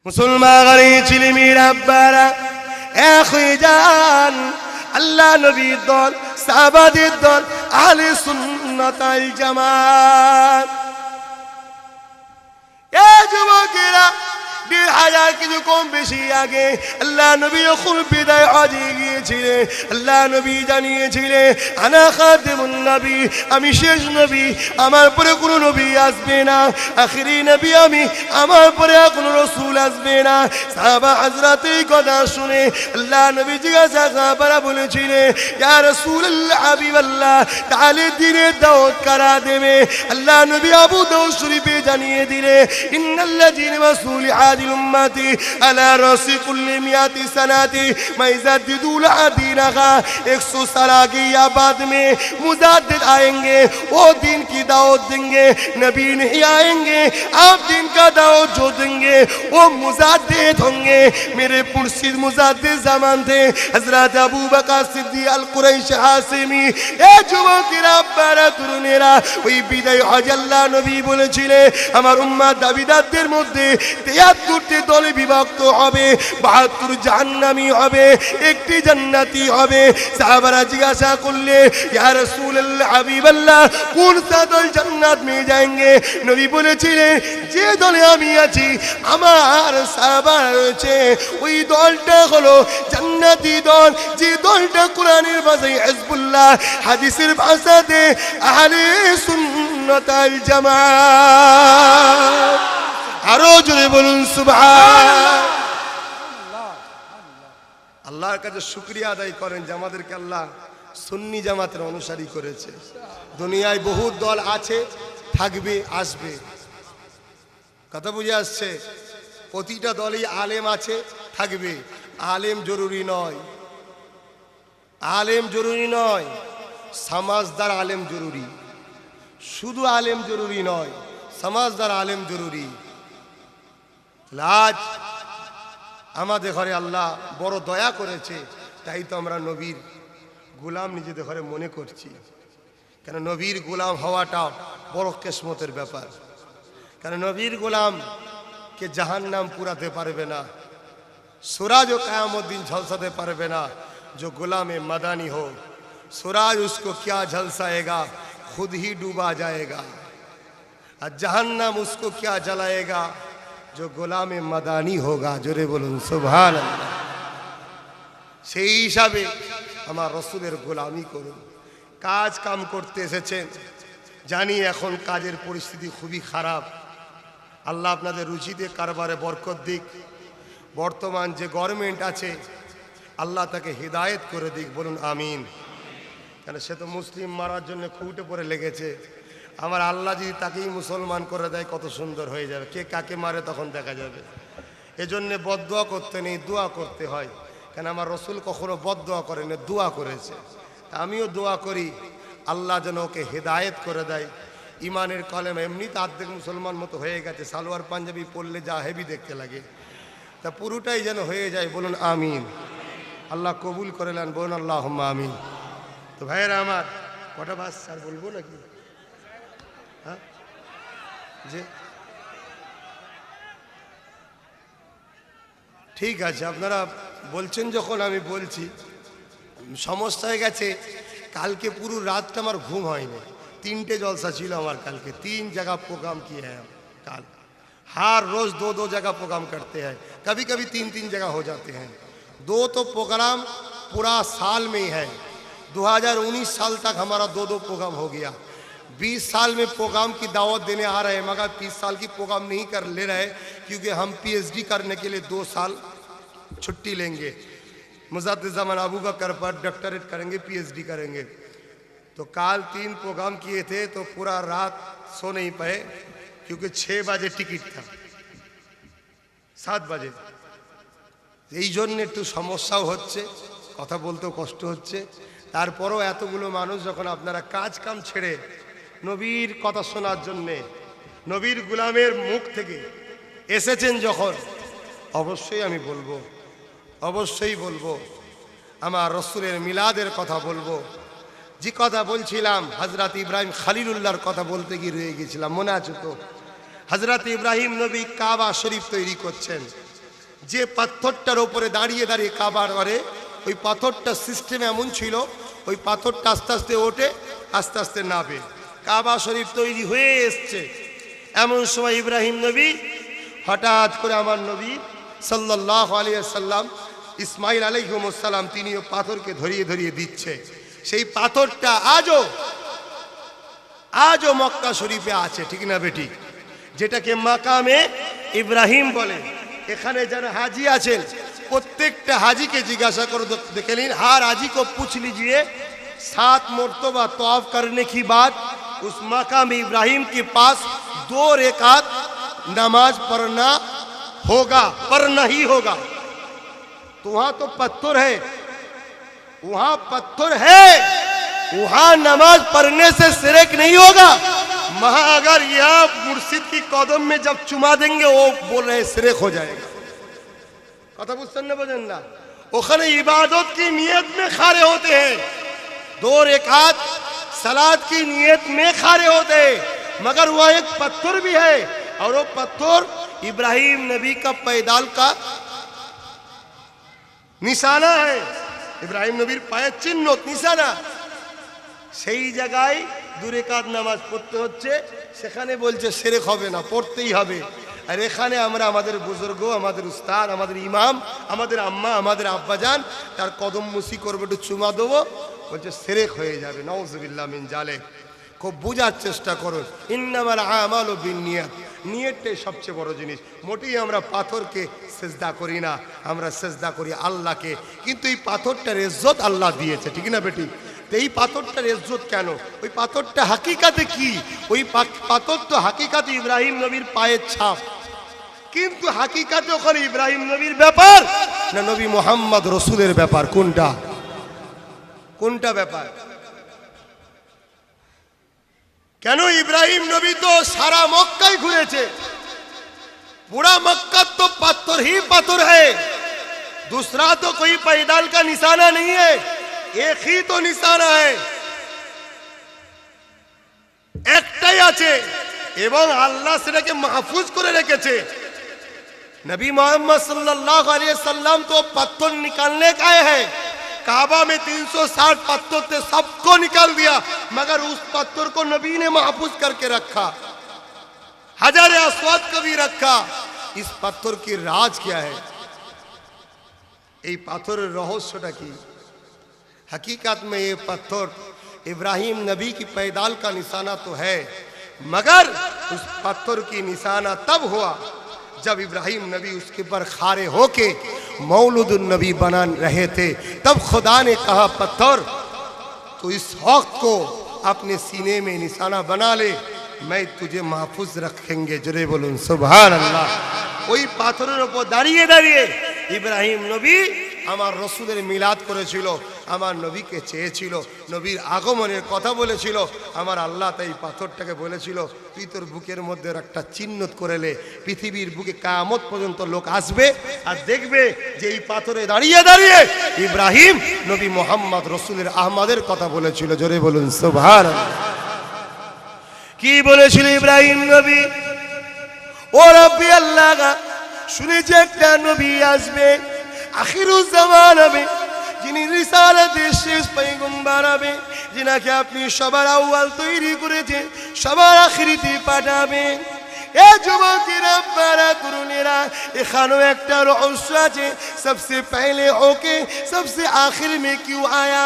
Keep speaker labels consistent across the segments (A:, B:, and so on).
A: মুসলমান ছেলেমেয়েরা আব্বারা এক হয়ে যান। আল্লাহ নবীর দল, সাহাবাদের দল, আহলে সুন্নাত ওয়াল জামাত। এ যুবকেরা, ১,৫০০ কিছু কম বেশি আগে আল্লাহ নবী যখন বিদায় হজে গিয়েছিলেন, আল্লাহ নবী জানিয়েছিলেন, আনা খাতিমুন নবী, আমি শেষ নবী, আমার পরে কোনো নবী আসবে না, আখিরি নবী আমি, আমার পরে কোনো রাসূল আসবে না। সাহাবা হযরত এই কথা শুনে আল্লাহ নবী জিজ্ঞাসা সাহাবারা বলেছিলেন, ইয়া রাসূলুল্লাহ, হাবিবাল্লাহ, তাহলে দ্বীনের দাওয়াত কারা দেবে? আল্লাহ নবী আবু দাউদ শরীফে জানিয়ে দিলেন, ইন্নাল্লাযীনা রাসূলি उम्मती अला रसी कुल्ली मियाती सनाती मैज़ादिदुल दीनहा। 100 साल आगे या बाद में मुजाद्दिद आएंगे, वो दिन की दावत देंगे, नबी नहीं आएंगे, आप दिन का दावत जो देंगे वो मुजाद्दिद होंगे। मेरे मुर्शिद मुजाद्दिद ज़मान थे हज़रत अबू बकर सिद्दीक़ अल कुरैशी हाशिमी। ए যুবকেরা, আব্বারা, তরুণেরা, ওই বিদায় হজ আল্লাহ নবী বলেছিলেন, আমার উম্মাত দাবিদারদের মধ্যে ৭৩টি দলে বিভক্ত হবে, ৭২ জাহান্নামী হবে, একটি জান্নাতি হবে। সাহাবারা জিজ্ঞাসা করলে, ইয়া রাসূলুল্লাহ, হাবিবাল্লাহ, কোন সা দল জান্নাত মে যাएंगे? নবী বলেছিলেন, যে দলে আমি আছি, আমার সাহাবারা রয়েছে, ওই দলটা হলো জান্নাতি দল। যে দলটা কোরআনের ভাষায় হিজবুল্লাহ, হাদিসের ভাষাতে আহলে সুন্নাত ওয়াল জামাত। আরো জোরে বলুন সুবহানাল্লাহ। আল্লাহর কাছে শুকরিয়া আদায় করেন যে আমাদেরকে আল্লাহ সুন্নি জামাতের অনুসারী করেছে। দুনিয়ায় বহু দল আছে, থাকবে, আসবে। কথা বুঝে আসছে? প্রতিটা দলেই আলেম আছে, থাকবে। আলেম জরুরি নয়, আলেম জরুরি নয়, সমাজদার আলেম জরুরি। শুধু আলেম জরুরি নয়, সমাজদার আলেম জরুরি। আজ আমাদের ঘরে আল্লাহ বড় দয়া করেছে, তাই তো আমরা নবীর গোলাম নিজেদের ঘরে মনে করছি। কেন নবীর গোলাম হওয়াটা বড় কিসমতের ব্যাপার। কেন নবীর গোলামকে জাহান্নাম পুরাতে পারবে না, सूरज क़यामत दिन झलसाते पारबे ना जो गुलाम मदानी हो। सूरज उसको क्या झलसाएगा, खुद ही डूबा जाएगा। और जहन्नम उसको क्या जलाएगा, जो गुलाम मदानी होगा। जोरे बोलुन सुभान अल्लाह। সেই হিসাবে আমার রাসূলের গোলামি করুন। কাজ কাম করতে এসেছেন, জানি এখন কাজের পরিস্থিতি খুবই খারাপ। আল্লাহ আপনাদের রুচিতে কারবারে বরকত দিক। বর্তমান যে গভর্নমেন্ট আছে আল্লাহ তাকে হিদায়াত করে দিক, বলুন আমিন। কেন সে তো মুসলিম মারার জন্য খুঁটে পড়ে লেগেছে। আমার আল্লাহ যদি তাকেই মুসলমান করে দেয় কত সুন্দর হয়ে যাবে। কে কাকে মারে তখন দেখা যাবে। এজন্য বদদোয়া করতে নেই, দোয়া করতে হয়। কেন আমার রসুল কখনো বদদোয়া করেন, দোয়া করেছে। আমিও দোয়া করি আল্লাহ যেন ওকে হিদায়াত করে দেয়। ইমানের কলেমা এমনিতে অর্ধেক মুসলমান মতো হয়ে গেছে, সালোয়ার পাঞ্জাবি পরলে যা হেভি দেখতে লাগে, তা পুরোটাই যেন হয়ে যায়, বলুন আমিন। আল্লাহ কবুল করে নেন, বলুন আল্লাহুম্মা আমিন। তো ভাইয়েরা আমার, কটা বাস স্যার বলবো নাকি? হ্যাঁ যে ঠিক আছে, আপনারা বলছেন যখন আমি বলছি। সমস্যা হয়ে গেছে, কালকে পুরো রাতটা আমার ঘুম হয়নি। 3টে জলসা ছিল আমার কালকে, 3 जगह प्रोग्राम किए हैं काल। हर रोज़ 2-2 जगह प्रोग्राम करते हैं, कभी कभी 3-3 जगह हो जाते हैं। 2 तो प्रोग्राम पूरा साल में ही है। 2019 साल तक हमारा 2-2 प्रोग्राम हो गया। 20 साल में प्रोग्राम की दावत देने आ रहे हैं, मगर 20 साल की प्रोग्राम नहीं कर ले रहे, क्योंकि हम PhD करने के लिए 2 साल छुट्टी लेंगे। मुजाद्दिद ज़मान अबू बकर पर डॉक्टरेट करेंगे, PhD करेंगे। तो काल 3 प्रोग्राम किए थे, तो पूरा रात सो नहीं पाए, क्योंकि 6 बजे टिकट था, 7 बजे। এই জন্য একটু সমস্যাও হচ্ছে, কথা বলতেও কষ্ট হচ্ছে। তারপরও এতগুলো মানুষ যখন আপনারা কাজ কাম ছেড়ে নবীর কথা শোনার জন্যে, নবীর গোলামের মুখ থেকে এসেছেন যখন, অবশ্যই আমি বলবো, অবশ্যই বলবো, আমার রসুলের মিলাদের কথা বলবো। যে কথা বলছিলাম, হযরত ইব্রাহিম খলিলুল্লাহর কথা বলতে গিয়ে রয়ে গেছিলাম, মনে আছে তো? হযরত ইব্রাহিম নবী কাবা শরীফ তৈরি করছেন। যে পাথরটার উপরে দাঁড়িয়ে দাঁড়িয়ে কাবার করে, ওই পাথরটার সিস্টেম এমন ছিল, ওই পাথরটা আস্তে আস্তে ওঠে, আস্তে আস্তে নাবে। কাবা শরীফ তৈরি হয়ে এসছে, এমন সময় ইব্রাহিম নবী হঠাৎ করে আমার নবী সাল্লাল্লাহু আলাইহি ওয়াসাল্লাম ইসমাইল আলাইহিস সালাম তিনিও পাথরকে ধরিয়ে ধরিয়ে দিচ্ছে। সেই পাথরটা আজও মক্কা শরীফে আছে, ঠিক না বেঠিক? যেটাকে মাকামে ইব্রাহিম বলে। এখানে যারা হাজি আছেন প্রত্যেকটা হাজিকে জিজ্ঞাসা করে देख लीजिए, हर हाजी को पूछ लीजिए 7 मरतबा तवाफ करने की बाद उस मकाम इब्राहिम के पास 2 रकात नमाज पढ़ना होगा, पढ़ना ही होगा। तो वहां तो पत्थर है, वहां पत्थर है, वहां नमाज पढ़ने से शिरक नहीं होगा। वहां अगर यह मुर्शिद की कदम में जब चुमा देंगे वो बोल रहे शिरक हो जाएगा। कथा बुझते न बोझेन ना? ओखाने इबादत की नियत में खड़े होते हैं, 2 रकात सलात की नियत में खड़े होते हैं, मगर वह एक पत्थर भी है और वो पत्थर इब्राहिम नबी का पैदाल का निशाना है, इब्राहिम नबीर पाয়ের চিহ্ন নিশানা। সেই জায়গায় 2 রাকাত নামাজ পড়তে হচ্ছে, সেখানে বলছে শিরক হবে না, পড়তেই হবে। আর এখানে আমরা আমাদের বুজুর্গ, আমাদের উস্তাদ, আমাদের ইমাম, আমাদের আম্মা, আমাদের আব্বাজান তার কদম মুসি করবে, একটু চুমা দেবো, বলছে শিরক হয়ে যাবে। নাউজুবিল্লাহ মিন জালিক। খুব বোঝার চেষ্টা করুন, ইন্নামাল আমালু বিন্নিয়াত, নিয়তটাই সবচেয়ে বড় জিনিস। মোটেই আমরা পাথরকে সেজদা করি না, আমরা সেজদা করি আল্লাহকে। কিন্তু এই পাথরটার ইজ্জত আল্লাহ দিয়েছে, ঠিক না বেটি? তো এই পাথরটার ইজ্জত কেন? ওই পাথরটা হাকিকাতে কি? ওই পাথর তো হাকিকাতে ইব্রাহিম নবীর পায়ের ছাপ, কিন্তু হাকিকাতে ওখানে ইব্রাহিম নবীর ব্যাপার না নবী মুহাম্মদ রাসূলের ব্যাপার? কোনটা ব্যাপার? কেন ইব্রাহিম নবী তো সারা মক্কায় ঘুরেছে, पूरा मक्का तो पत्थर ही पत्थर है, दूसरा तो कोई पैदाल का निशाना नहीं है, एक ही तो निशाना है, একটাই আছে এবং আল্লাহ সেটাকে মাহফুজ করে রেখেছে। नबी मोहम्मद सल्लल्लाहु अलैहि वसल्लम तो पत्थर निकालने का है, काबा में 360 पत्थर थे, सबको निकाल दिया, मगर उस पत्थर को नबी ने महफूज करके रखा, हजारे अस्वद को भी रखा। इस पत्थर की राज क्या है? ये पत्थर रहस्यटा की? हकीकत में ये पत्थर इब्राहिम नबी की पैदाल का निशाना तो है, मगर उस पत्थर की निशाना तब हुआ जब इब्राहिम नबी उसके पर खारे होके मौलूदुन नबी बना रहे थे। तब खुदा ने कहा पत्थर तो इस हक को अपने सीने में निशाना बना ले, मैं तुझे महफूज रखेंगे। जरे बोलूं सुभान अल्लाह। ওই পাথরের উপর দাঁড়িয়ে দাঁড়িয়ে ইব্রাহিম নবী আমার রসুলের মিলাদ করেছিল, আমার নবীকে চেয়েছিল, নবীর আগমনের কথা বলেছিল। আমার আল্লাহ তাই পাথরটাকে বলেছিল তুই তোর বুকের মধ্যে একটা চিহ্নত করে লে, পৃথিবীর বুকে কিয়ামত পর্যন্ত লোক আসবে আর দেখবে যে এই পাথরে দাঁড়িয়ে দাঁড়িয়ে ইব্রাহিম নবী মুহাম্মদ রসুলের আহমদের কথা বলেছিল। জোরে বলুন সুবহানাল্লাহ। কি বলেছিল ইব্রাহিম নবী? ও রব্বি আল্লাহ, শুনেছি একটা নবী আসবে, আখিরুজ জামান হবে, যিনি রিসালাতের শেষ পয়গম্বর হবে, যিনাকে আপনি সবার আউয়াল তৈরি করেছেন, সবার আখিরিতে পাঠাবেন। এ যুবকেরা, বারা তরুণেরা, এখানেও একটা রহস্য আছে। সবসে পহলে ওকে সবসে আখির মে কিউ আয়া?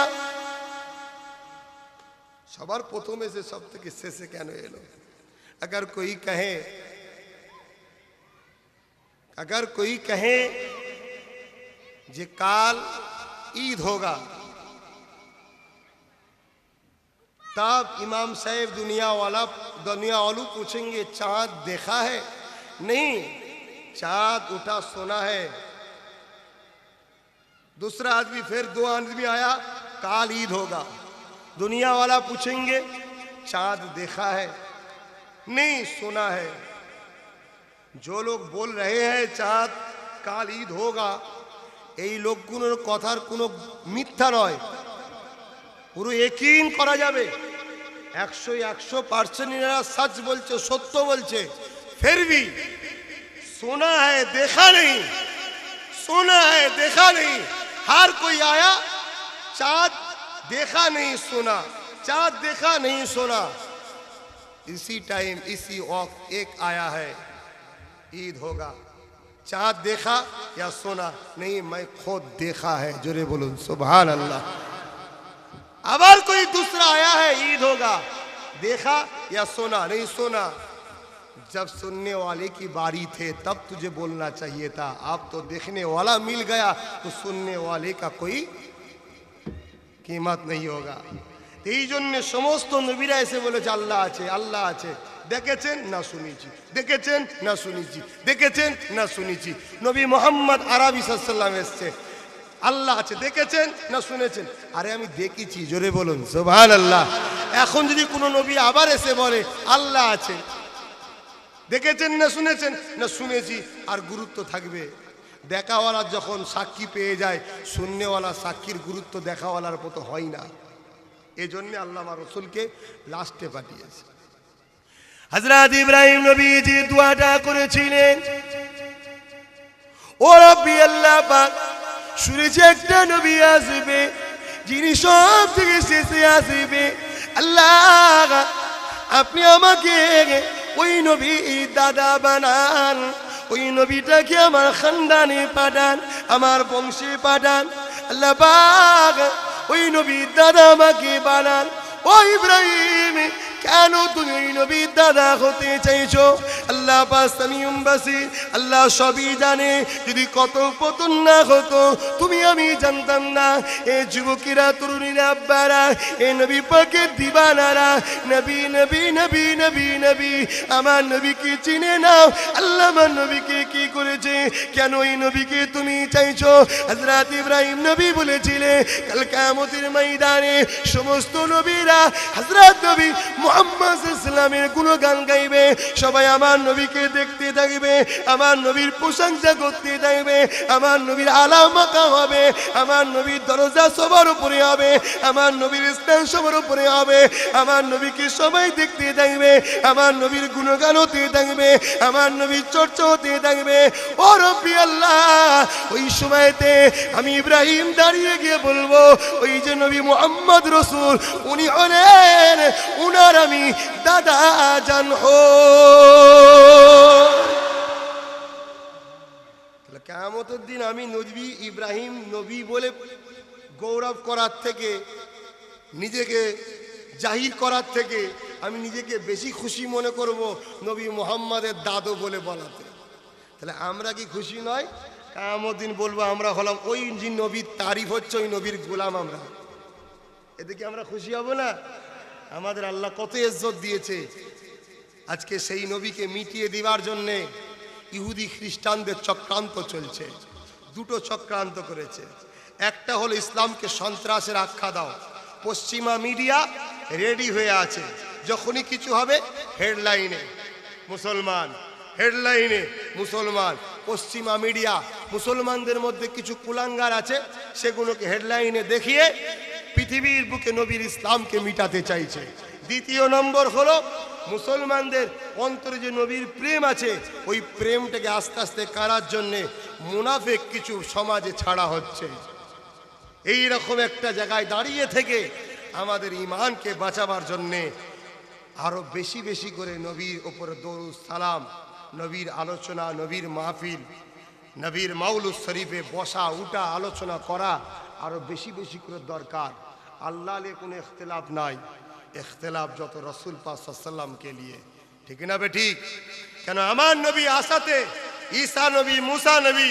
A: সবার প্রথমে সে সব থেকে শেষে কেন এলো? अगर कोई कहे जे काल ईद होगा, तब इमाम साहब दुनिया वालू पूछेंगे चांद देखा है? नहीं, चांद उठा सोना है। दूसरा आदमी, फिर 2 आदमी आया, काल ईद होगा। दुनिया वाला पूछेंगे चांद देखा है? नहीं, सोना है। जो लोग बोल रहे हैं चाँद काल ईद होगा, এই লোকগুলোর কথার কোনো মিথ্যা নয়, পুরো यकीन করা যাবে। 100% এরা सच বলছে, সত্য বলছে। फिर भी सुना है देखा नहीं, सुना है देखा नहीं। हर कोई आया चाँद देखा नहीं सुना, चाँद देखा नहीं सुना। इसी टाइम इसी वक्त एक आया है, ईद होगा। चाँद देखा या सुना नहीं, मैं खुद देखा है। जोरे बोलूं सुभान अल्लाह। अगर कोई दूसरा आया है, ईद होगा, देखा या सुना नहीं सुना। जब सुनने वाले की बारी थे तब तुझे बोलना चाहिए था। अब तो देखने वाला मिल गया तो सुनने वाले का कोई कीमत नहीं होगा। এই জন্য সমস্ত নবীরা এসে বলেছে আল্লাহ আছে, আল্লাহ আছে। দেখেছেন না শুনেছি, দেখেছেন না শুনেছি, দেখেছেন না শুনেছি। নবী মোহাম্মদ আরবি সাল্লাল্লাহু এসছে, আল্লাহ আছে, দেখেছেন না শুনেছেন? আরে আমি দেখেছি, জোরে বলুন সুবহানাল্লাহ। এখন যদি কোনো নবী আবার এসে বলে আল্লাহ আছে, দেখেছেন না শুনেছেন? না শুনেছি, আর গুরুত্ব থাকবে? দেখাওয়ালা যখন সাক্ষী পেয়ে যায়, শুননেওয়ালা সাক্ষীর গুরুত্ব দেখাওয়ালার মতো হয় না। এই জন্য আল্লাহ আমার রসুলকে লাস্টে পাঠিয়েছে। হযরত ইব্রাহিম নবী যে দোয়াটা করেছিলেন, ও রব্বি আল্লাহ পাক, শুনেছি একটা নবী আসবে যিনি সব থেকে শেষে আসবে। আল্লাহ আপনি আমাকে ওই নবী দাদা বানান, ওই নবীটাকে আমার খানদানে পাঠান, আমার বংশে পাঠান। আল্লাহ পাক ওই নবী দাদা আমাকে বানান। ও ইব্রাহিম, কেন তুমি ওই নবীর দাদা হতে চাইছো? আল্লাহ পাক সামিউম বাসির, আল্লাহ সবই জানে। যদি কত পতন না হতো তুমি আমি জানতাম না। এ যুবকেরা, তরুণীরা, আব্বারা, এ নবী পাকের দিবানারা, নবী নবী নবী নবী নবী, আমার নবীকে চিনে নাও। আল্লাহ আমার নবীকে কি করেছে? কেন এই নবীকে তুমি চাইছো? হযরত ইব্রাহিম নবী বলেছিলেন কাল কিয়ামতের ময়দানে সমস্ত নবীরা হযরত নবী মুহাম্মদ ইসলামের গুণগান গাইবে। সবাই আমার নবীকে দেখতে থাকবে, আমার নবীর প্রশংসা করতে থাকবে, আমার নবীর আলা মাকাম হবে, আমার নবীর দরজা সবার উপরে হবে, আমার নবীর স্থান সবার উপরে হবে। আমার নবীকে সবাই দেখতে থাকবে, আমার নবীর গুণগান হতে থাকবে, আমার নবীর চর্চা হতে থাকবে। ও রব্বি আল্লাহ, ওই সময়তে আমি ইব্রাহিম দাঁড়িয়ে গিয়ে বলবো, ওই যে নবী মুহাম্মদ রসুল, উনি হলেন, উনার আমি দাদা জান হো। কিয়ামতের দিন আমি নবী ইব্রাহিম নবী বলে গৌরব করার থেকে, নিজেকে জাহির করার থেকে আমি নিজেকে বেশি খুশি মনে করব নবী মুহাম্মাদের দাদু বলে বলাতে। তাহলে আমরা কি খুশি নয়? কিয়ামতের দিন বলবো আমরা হলাম ওই যে নবীর তারিফ হচ্ছে, ওই নবীর গোলাম আমরা। এতে কি আমরা খুশি হব না? আমাদের আল্লাহ কত ইজ্জত দিয়েছে। আজকে সেই নবীকে মিটিয়ে দেওয়ার জন্যে ইহুদি খ্রিস্টানদের চক্রান্ত চলছে। দুটো চক্রান্ত করেছে। একটা হলো ইসলামকে সন্ত্রাসের আখ্যা দাও। পশ্চিমা মিডিয়া রেডি হয়ে আছে, যখনই কিছু হবে হেডলাইনে মুসলমান, হেডলাইনে মুসলমান। পশ্চিমা মিডিয়া মুসলমানদের মধ্যে কিছু কুলাঙ্গার আছে, সেগুলোকে হেডলাইনে দেখিয়ে পৃথিবীর বুকে নবীর ইসলামকে মিটাতে চাইছে। দ্বিতীয় নম্বর হলো মুসলমানদের অন্তরে যে নবীর প্রেম আছে, ওই প্রেমটাকে আস্তে আস্তে কারার জন্যে মুনাফিক কিছু সমাজে ছাড়া হচ্ছে। এই রকম একটা জায়গায় দাঁড়িয়ে থেকে আমাদের ঈমানকে বাঁচাবার জন্যে আরো বেশি বেশি করে নবীর ওপরে দরুদ সালাম, নবীর আলোচনা, নবীর মাহফিল, নবীর মাউলুদ শরীফে বসা উঠা আলোচনা করা আরো বেশি বেশি করে দরকার। আল্লাহ লে কোনো ইখতিলাফ নাই, ইখতিলাফ যত রসুল পাক সাল্লাল্লাহু আলাইহি ওয়াসাল্লামকে নিয়ে। ঠিক না বে ঠিক? কেন আমার নবী আসাতে ঈসা নবী, মুসা নবী,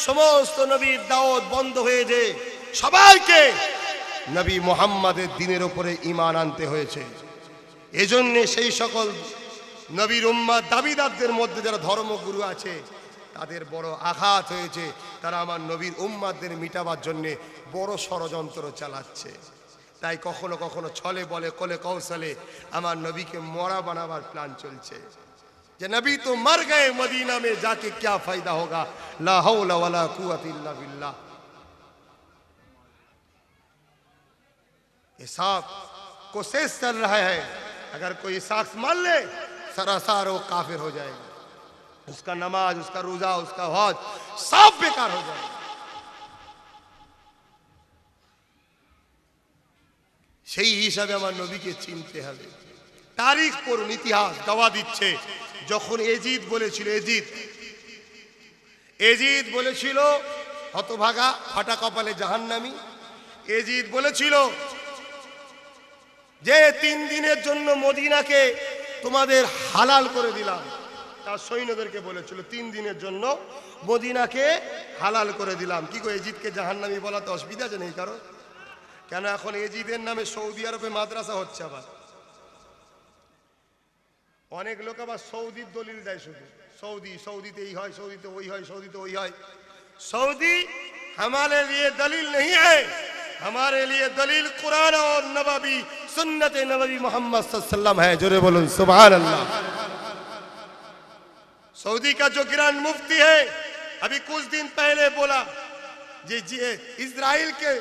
A: সমস্ত নবীর দাওয়াত বন্ধ হয়ে যে সবাইকে নবী মুহাম্মাদের দ্বীনের উপরে ঈমান আনতে হয়েছে। এজন্য সেই সকল নবীর উম্মত দাবিদারদের মধ্যে যারা ধর্মগুরু আছে তাদের বড় আঘাত হয়েছে। তারা আমার নবীর উম্মতদের মিটাবার জন্য বড় ষড়যন্ত্র চালাচ্ছে। তাই কখনো কখনো ছলে বলে কোলে কৌশলে আমার নবীকে মরা বানাবার প্ল্যান চলছে, যে নবী তো মর গয়ে, মদিনা में जाके क्या फायदा होगा, ला हौला वला कुव्वत इल्ला बिल्लाह। ये सब कोशिश चल रहा है। अगर कोई शख्स मान ले सरासर वो काफिर हो जाएगा, उसका नमाज, उसका रोजा, उसका हज सब बेकार हो जाएगा। সেই হিসাবে আমার নবীকে চিনতে হবে। তারিখ পড়ুন, ইতিহাস দাওয়া দিচ্ছে। যখন এজিদ বলেছিল, এজিদ বলেছিল হতভাগা ফাটা কপালে জাহান্নামী, এজিদ বলেছিল যে 3 দিনের জন্য মদিনাকে তোমাদের হালাল করে দিলাম। তার সৈন্যদেরকে বলেছিল 3 দিনের জন্য মদিনাকে হালাল করে দিলাম। কি গো, এজিদকে জাহান্নামী বলাতে অসুবিধা আছে নেই কারো? কেন এখন এজিদের নামে সৌদি আরবে মাদ্রাসা হচ্ছে। আবার অনেক লোক আবার সৌদির দলিল দেয়, শুধু সৌদিতে এই হয়, সৌদিতে ওই হয়, সৌদিতে ওই হয়। सऊदी हमारे लिए दलील नहीं है, हमारे लिए दलील कुरान और नबवी सुन्नत नबवी मोहम्मद सल्लल्लाहु अलैहि वसल्लम है। जोरे बोलो सुभान अल्लाह। सऊदी का जो ग्रैंड मुफ्ती है अभी कुछ दिन पहले बोला जी इजराइल के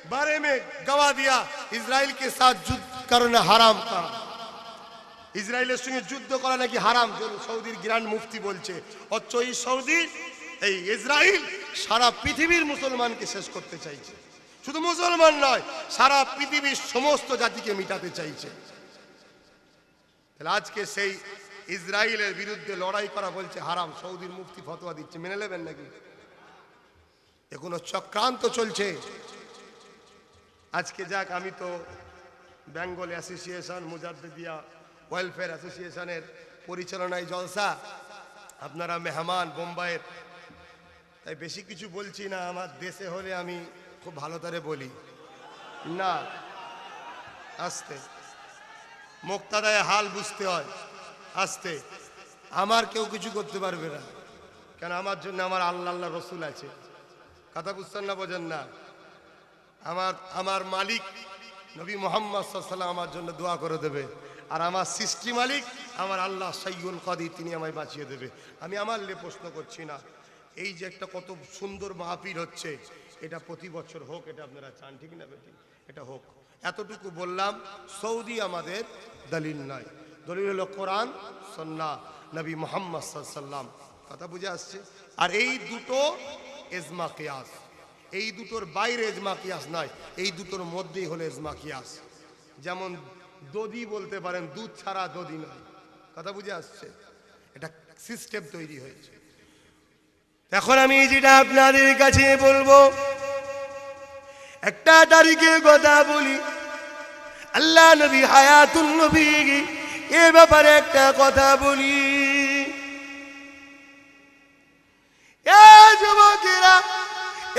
A: बारे में गवाह दिया, इजराइल के साथ युद्ध करना हराम था, इजराइलेर संगे युद्ध करा नाकि हराम। सऊदीर ग्रैंड मुफ्ती बोलছে অথচ এই সৌদি এই ইসরাইল সারা পৃথিবীর মুসলমানকে শেষ করতে চাইছে। শুধু মুসলমান নয়, সারা পৃথিবীর সমস্ত জাতিকে মিটাতে চাইছে। তাহলে আজকে সেই ইসরাইলের বিরুদ্ধে লড়াই করা বলছে হারাম, সৌদির মুফতি ফতোয়া দিচ্ছে, মেনে নেবেন নাকি? এখনো চক্রান্ত চলছে। আজকে যাক, আমি তো বেঙ্গল অ্যাসোসিয়েশন মুজাদ্দিদিয়া ওয়েলফেয়ার অ্যাসোসিয়েশনের পরিচালনায় জলসা, আপনারা মেহমান বোম্বাইয়ের, তাই বেশি কিছু বলছি না। আমার দেশে হলে আমি খুব ভালো করে বলি না, আস্তে মুক্তাদায় হাল বুঝতে হয়, আস্তে। আমার কেউ কিছু করতে পারবে না, কেন আমার জন্য আমার আল্লাহ আল্লাহ রসুল আছে। কথা বুঝছেন না, বোঝেন না? আমার মালিক নবী মোহাম্মদ সাল্লাল্লাহু আলাইহি ওয়াসাল্লাম আমার জন্য দোয়া করে দেবে, আর আমার সৃষ্টি মালিক আমার আল্লাহ সাইয়ুল কাদির, তিনি আমায় বাঁচিয়ে দেবে। আমি আমার নিয়ে প্রশ্ন করছি না। এই যে একটা কত সুন্দর মাহফিল হচ্ছে, এটা প্রতি বছর হোক, এটা আপনারা চান, ঠিক না বেটি? এটা হোক। এতটুকু বললাম, সৌদি আমাদের দলিল নয়, দলিল হলো কোরআন সুন্নাহ নবী মুহাম্মদ সাল্লাল্লাহু আলাইহি ওয়াসাল্লাম। কথা বুঝে আসছে? আর এই দুটো ইজমা কিয়াস, এই দুটোর বাইরে ইজমা কিয়াস নয়, এই দুটোর মধ্যেই হলো ইজমা কিয়াস। যেমন দধি বলতে পারেন, দুধ ছাড়া দধি নয়। কথা বুঝে আসছে? এটা সিস্টেম তৈরি হয়েছে। এখন আমি যেটা আপনাদের কাছে বলবো, একটা তারিখের কথা বলি। আল্লাহ নবী হায়াতুন নবী, এ ব্যাপারে একটা কথা বলি। এ যুবকেরা,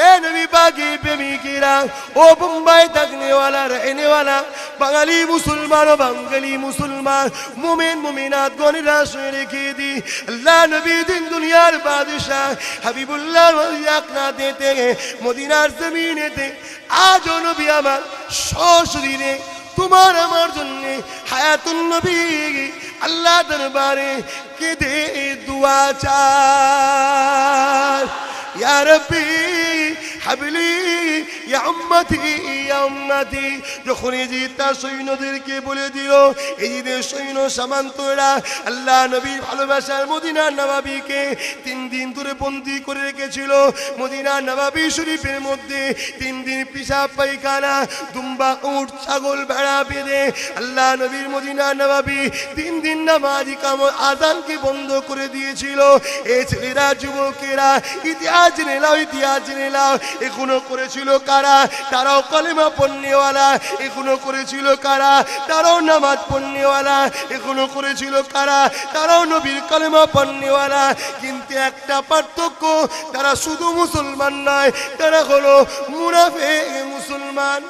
A: এ নবী পাকি প্রেমিকেরা, ও বোম্বাই থাকনেওয়ালা रहनेवाला বাঙালি মুসলমান ও বাঙালি মুসলমান মুমিন মুমিনাত গণেরা শুনে রেখে দি, আল্লাহ নবী দিন দুনিয়ার বাদশাহ হাবিবুল্লাহ ইয়াকনা দেতে মদিনার জমিনেতে আজও নবী আমার সশরীরে তোমার আমার জন্য হায়াতুন নবী আল্লাহ দরবারে কেঁদে দোয়া চায়, ইয়া রব্বি হাবলি ইয়া উম্মতি ইয়া উম্মতি। যখন এজিদ তার সৈন্যদেরকে বলে দিল, এজিদের সৈন্য সামন্তরা আল্লাহ নবীর ভালোবাসার মদিনা নবাবীকে 3 দিন ধরে বন্দী করে রেখেছিল। মদিনা নবাবী শরীফের মধ্যে 3 দিন পিশাব পায়খানা দুম্বা উট ছাগল ভেড়া বেঁধে আল্লাহ নবীর মদিনা নবাবী 3 দিন নামাজ ইকামত আযানকে বন্ধ করে দিয়েছিল। এই ছেলেরা যুবকেরা ইতিহাস জেনে নাও, ইতিহাস জেনে নাও। এখনো করেছিল কারা? তারাও কলেমা পড়নেওয়ালা। এখনো করেছিল কারা? তারাও নামাজ পড়নেওয়ালা। এখনো করেছিল কারা? তারাও নবীর কলেমা পড়নেওয়ালা। কিন্তু একটা পার্থক্য, তারা শুধু মুসলমান নয়, তারা হলো মুনাফিক মুসলমান।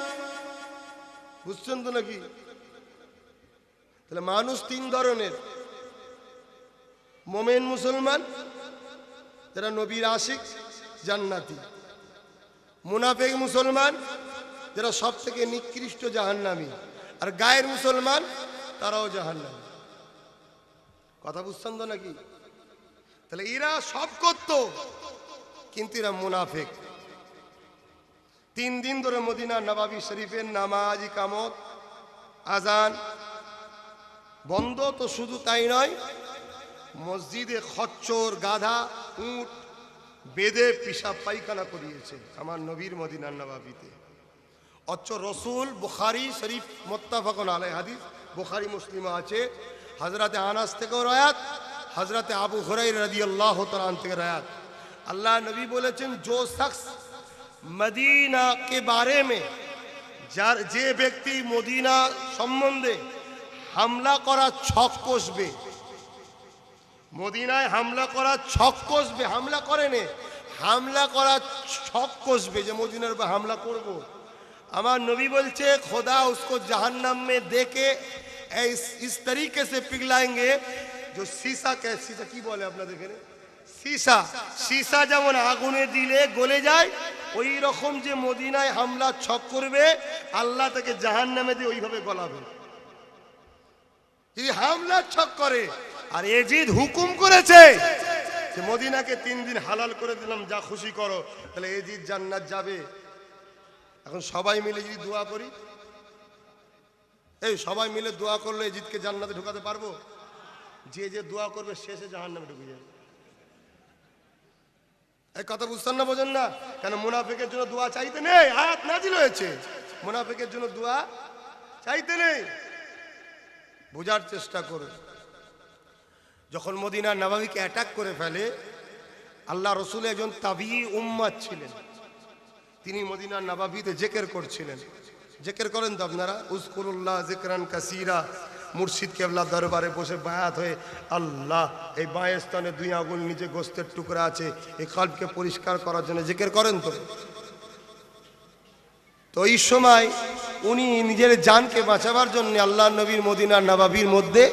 A: বুঝছেন তো নাকি? তাহলে মানুষ 3 ধরনের, মুমিন মুসলমান যারা নবীর আশিক জান্নাতি, মুনাফিক মুসলমান যারা সব থেকে নিকৃষ্ট জাহান্নামী, আর গায়ের মুসলমান তারাও জাহান্নামী। কথা বুঝছেন তো নাকি? তাহলে এরা সব করতো, কিন্তু এরা মুনাফিক। 3 দিন ধরে মদিনা নবাবী শরীফের নামাজ ইকামত আজান বন্ধ। তো শুধু তাই নয়, মসজিদে খচ্চর গাধা উট বেঁধে পিশাব পায়খানা করিয়েছে আমার নবীর মদিনার নবাবীতে। অথচ রসুল বুখারী শরীফ মুত্তাফাকুন আলাইহি হাদিস, বুখারী মুসলিমে আছে, হযরতে আনাস থেকে রায়াত, হযরতে আবু হুরায়রা রাদিয়াল্লাহু তাআলা আনহু থেকে রায়াত। अल्लाह नबी बोलेছেন जो शख्स मदीना के बारे में যে ব্যক্তি মদিনা সম্বন্ধে হামলা করা ছক কষবে, মদিনায় হামলা করা ছক কষবে, হামলা করে নে, হামলা করা ছক কষবে যে মদিনার উপর হামলা করব, আমার নবী বলছে খোদা उसको जहन्नम में देके इस तरीके से पिघलाएंगे जो शीशा के शीशा की बोले আপনাদের এখানে সীসা, সীসা যেমন আগুনে দিলে গলে যায় ওই রকম যে মদিনায় হামলা ছক করবে আল্লাহ তাকে জাহান্নামে দিয়ে ওইভাবে গলাবে। যদি হামলা ছক করে, আর এজিদ হুকুম করেছে যে মদিনাকে 3 দিন হালাল করে দিলাম, যা খুশি করো, তাহলে এজিদ জান্নাত যাবে। এখন সবাই মিলে যদি দোয়া করি, এই সবাই মিলে দোয়া করলে এজিদকে জান্নাতে ঢোকাতে পারবো? যে যে দোয়া করবে শেষে জাহান্নামে ঢুকে যাবে। এই কথা বুঝছেন না, বোঝেন না? কেন মুনাফিকের জন্য দোয়া চাইতে নেই, আয়াত নাজিল হয়েছে মুনাফিকের জন্য দোয়া চাইতে নেই। বোঝার চেষ্টা করুন। যখন মদিনা নববীকে অ্যাটাক করে ফেলে, আল্লাহ রসুল একজন তাবিঈ উম্মত ছিলেন, তিনি মদিনা নববীতে জিকির করছিলেন। জিকির করেন তো আপনারা, উযকুরুল্লাহ যিকরান কাসীরা। মুর্শিদ কেবলা দরবারে বসে বায়াত হয়ে আল্লাহ, এই বাঁ স্থানে 2 আঙ্গুল নিচে গোস্তের টুকরা আছে, এই কলবকে পরিষ্কার করার জন্য জিকির করেন তো। তো এই সময় উনি নিজের জানকে বাঁচাবার জন্য আল্লাহ নবীর মদিনা নববীর মধ্যে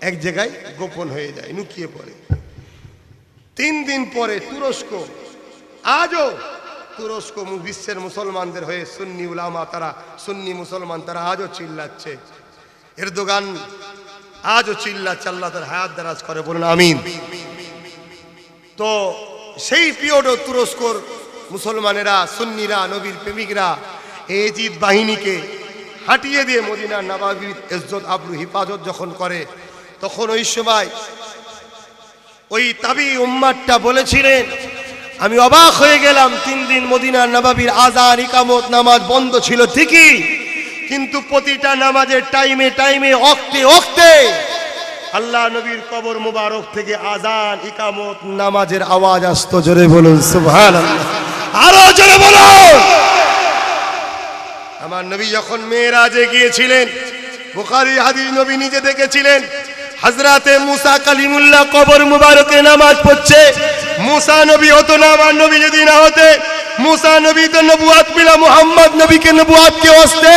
A: এক জায়গায় গোপন হয়ে যায়, লুকিয়ে পড়ে। 3 দিন পরে তুরস্ক, আজও তুরস্ক বিশ্বের মুসলমানদের হয়ে সুন্নি উলামা, তারা সুন্নি মুসলমান, তারা আজও চিল্লাচ্ছে। এরদোগান আজও চিল্লাচ্ছে, আল্লাহ তার হায়াত দারাজ করে, বলুন আমিন। তো সেই পিরিয়ডও তুরস্কর মুসলমানেরা, সুন্নিরা, নবীর প্রেমিকরা এজিদ বাহিনীকে হাঁটিয়ে দিয়ে মদিনা নববীর ইজ্জত আবরু হিফাজত যখন করে, তখন ওই সময় ওই তাবি উম্মাতটা বলেছিলেন, আমি অবাক হয়ে গেলাম, 3 দিন মদিনা নববীর আযান ইকামত নামাজ বন্ধ ছিল ঠিকই, কিন্তু প্রতিটা নামাজের টাইমে টাইমে ওক্তে ওক্তে আল্লাহ নবীর কবর মুবারক থেকে আযান ইকামত নামাজের আওয়াজ আসতো। জোরে বলুন সুবহানাল্লাহ, আরো জোরে বলুন। আমার নবী যখন মেরাজে গিয়েছিলেন, বুখারী হাদিস, নবী নিজে দেখেছিলেন হযরতে মুসা কালিমুল্লাহ কবর মুবারকে নামাজ পড়ছে। মুসা নবী হতো না, আমার নবী যদি না হতে, মুসা নবী তো নবুয়াত মিলা মুহাম্মদ নবীকে নবুয়াত কে ওয়াস্তে,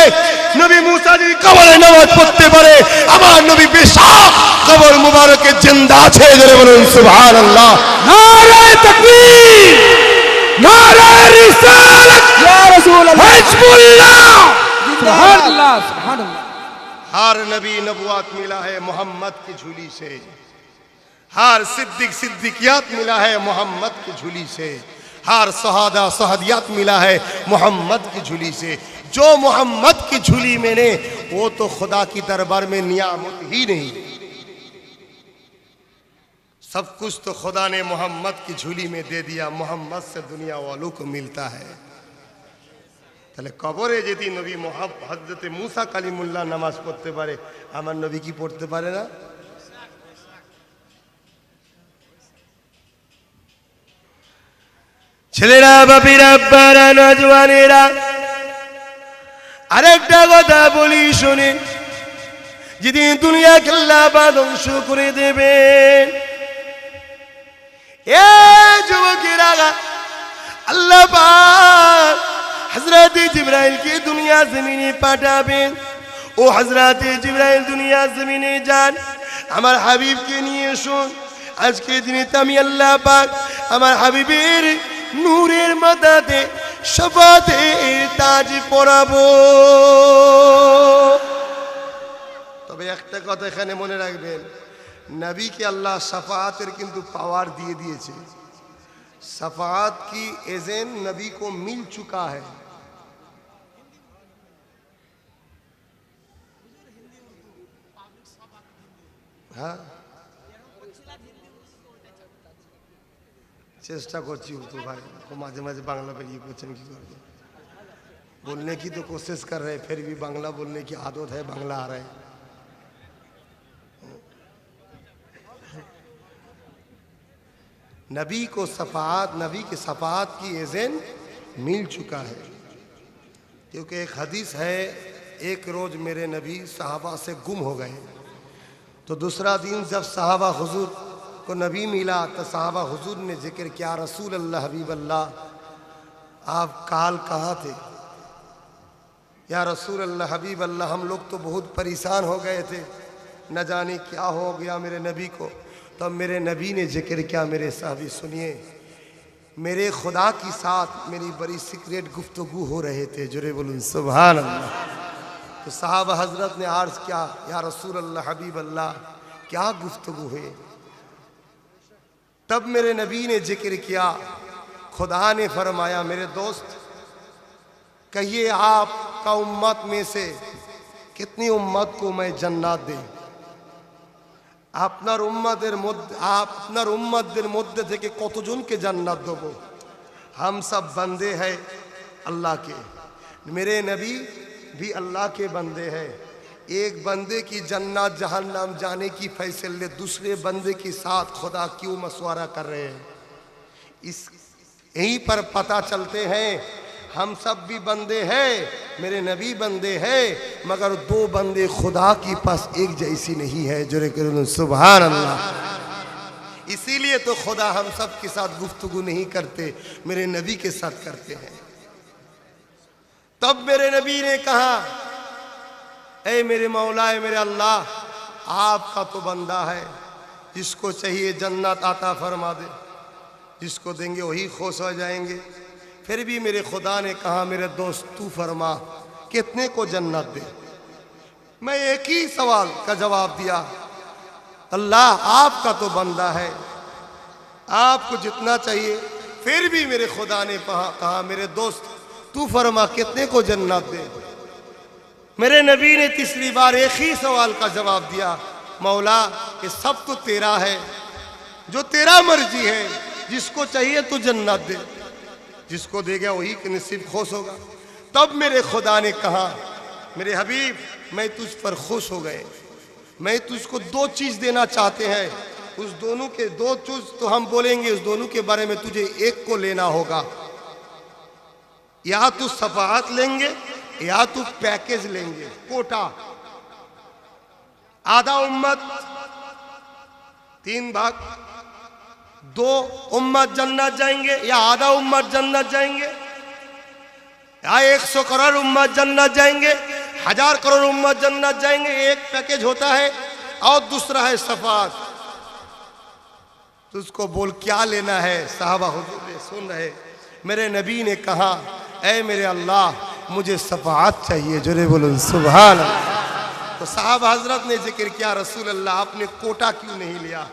A: নবী মুসা যদি কবরে নামাজ পড়তে পারে, আমার নবী বেশক কবর মুবারকে জিন্দা আছে। জোরে বলুন সুবহানাল্লাহ, নারে তাকবীর, নারে রিসালাত, ইয়া রাসূলুল্লাহ, হিজবুল্লাহ, সুবহানাল্লাহ সুবহানাল্লাহ। हर नबी नबुआत मिला है मोहम्मद की झूली से, हर सिद्दीक सिद्दीकियात मिला है मोहम्मद की झूली से, हर शहादा शहादियात मिला है मोहम्मद की झूली से। जो मोहम्मद की झूली में ने, वो तो खुदा की दरबार में नियामत ही नहीं, सब कुछ तो खुदा ने मोहम्मद की झूली में दे दिया, मोहम्मद से दुनिया वालों को मिलता है। তাহলে কবরে যদি নবী হযরতে মুসা কালিমুল্লাহ নামাজ পড়তে পারে, আমার নবী কি পড়তে পারে না? ছেলেরা, বাপিরা, আব্বারা, নওজওয়ানেরা, আরেকটা কথা বলি শুনেন, যেদিন দুনিয়াকে আল্লাহ ধ্বংস করে দেবেন, এ যুবকেরা, আল্লাহ পাক হযরতে জিবরাইলকে দুনিয়া জমিনে পাঠাবেন। ও হযরতে জিবরাইল দুনিয়া জমিনে যান, আমার হাবিবকে নিয়ে এসুন। আজকে দিনে আমি আল্লাহ পাক আমার হাবিবের নূরের মাথাতে শাফাতের তাজ পরাবো। তবে একটা কথা এখানে মনে রাখবেন, নবীকে আল্লাহ শাফাতের কিন্তু পাওয়ার দিয়ে দিয়েছে। शफाअत की एजेंट नबी को मिल चुका है। हाँ, চেষ্টা করছি তো ভাই, মাঝে মাঝে বাংলা বেরিয়ে পড়ছেন, কি করবো। बोलने की तो कोशिश कर रहे, फिर भी बांग्ला बोलने की आदत है, बांग्ला आ रहा है। नबी को सफ़ात, नबी के सफ़ात की एजेंट मिल चुका है। क्योंकि एक हदीस है, एक रोज़ मेरे नबी सहाबा से गुम हो गए, तो दूसरा दिन जब सहाबा हुजूर को नबी मिला तो सहाबा हुजूर ने जिक्र किया, रसूल अल्लाह हबीब अल्लाह, आप काल कहाँ थे? या रसूल अल्लाह हबीब अल्लाह, हम लोग तो बहुत परेशान हो गए थे, न जाने क्या हो गया मेरे नबी को। तब मेरे नबी ने जिक्र किया, मेरे साहबी सुनिए, मेरे खुदा के साथ मेरी बड़ी सीक्रेट गुफ्तगू हो रहे थे। जुरे बोलूं सुभान अल्लाह। तो साहब हजरत ने अर्ज किया, या रसूल अल्लाह हबीब अल्लाह, क्या गुफ्तगू हुई? तब मेरे नबी ने जिक्र किया, खुदा ने फरमाया, मेरे दोस्त कहिए आपका उम्मत में से कितनी उम्मत को मैं जन्नत दे? আপনার উম্মতদের মধ্যে থেকে কতজনকে জান্নাত দেব? हम सब बंदे हैं अल्लाह के, मेरे नबी भी अल्लाह के बंदे हैं। एक बंदे की जन्नत जहन्नम जाने की फैसले दूसरे बंदे के साथ खुदा क्यों मशवरा कर रहे हैं? इस यहीं पर पता चलते हैं हम सब भी बंदे हैं, मेरे नबी बंदे हैं, मगर दो बंदे खुदा की पास एक जैसी नहीं है। जो करूँ सुभान अल्लाह। इसीलिए तो खुदा हम सब के साथ गुफ्तगू नहीं करते, मेरे नबी के साथ करते हैं। तब मेरे नबी ने कहा, ऐ मेरे मौला, है मेरे अल्लाह, आपका तो बंदा है, जिसको चाहिए जन्नत आता फरमा दे, जिसको देंगे वही खुश हो जाएंगे। फिर भी मेरे खुदा ने कहा, मेरे दोस्त तू फरमा कितने को जन्नत दे? मैं एक ही सवाल का जवाब दिया, अल्लाह आपका तो बंदा है, आपको जितना चाहिए। फिर भी मेरे खुदा ने कहा, मेरे दोस्त तू फरमा कितने को जन्नत दे? मेरे नबी ने तीसरी बार एक ही सवाल का जवाब दिया, मौला ये सब तो तेरा है, जो तेरा मर्जी है, जिसको चाहिए तू जन्नत दे, जिसको देगा वही के नसीब खुश होगा। तब मेरे खुदा ने कहा, मेरे हबीब मैं तुझ पर खुश हो गए, मैं तुझको दो चीज़ देना चाहते हैं, उस दोनों के दो चीज़ तो हम बोलेंगे, उस दोनों के बारे में तुझे एक को लेना होगा, या तू सफात लेंगे या तू पैकेज लेंगे, कोटा। आधा उम्मत 3 भाग, 2 उम्मत जन्नत जाएंगे या आधा उम्मत जन्नत जाएंगे, या 100 करोड़ उम्मत जन्नत जाएंगे, 1000 करोड़ उम्मत जन्नत जाएंगे। एक पैकेज होता है और दूसरा है सफात। तुझको बोल क्या लेना है? साहबा हुजूर सुन रहे, मेरे नबी ने कहा, ऐ मेरे अल्लाह मुझे सफात चाहिए। जोरे बोलो सुभान अल्लाह। तो साहब हजरत ने जिक्र किया, रसूल अल्लाह आपने कोटा क्यों नहीं लिया?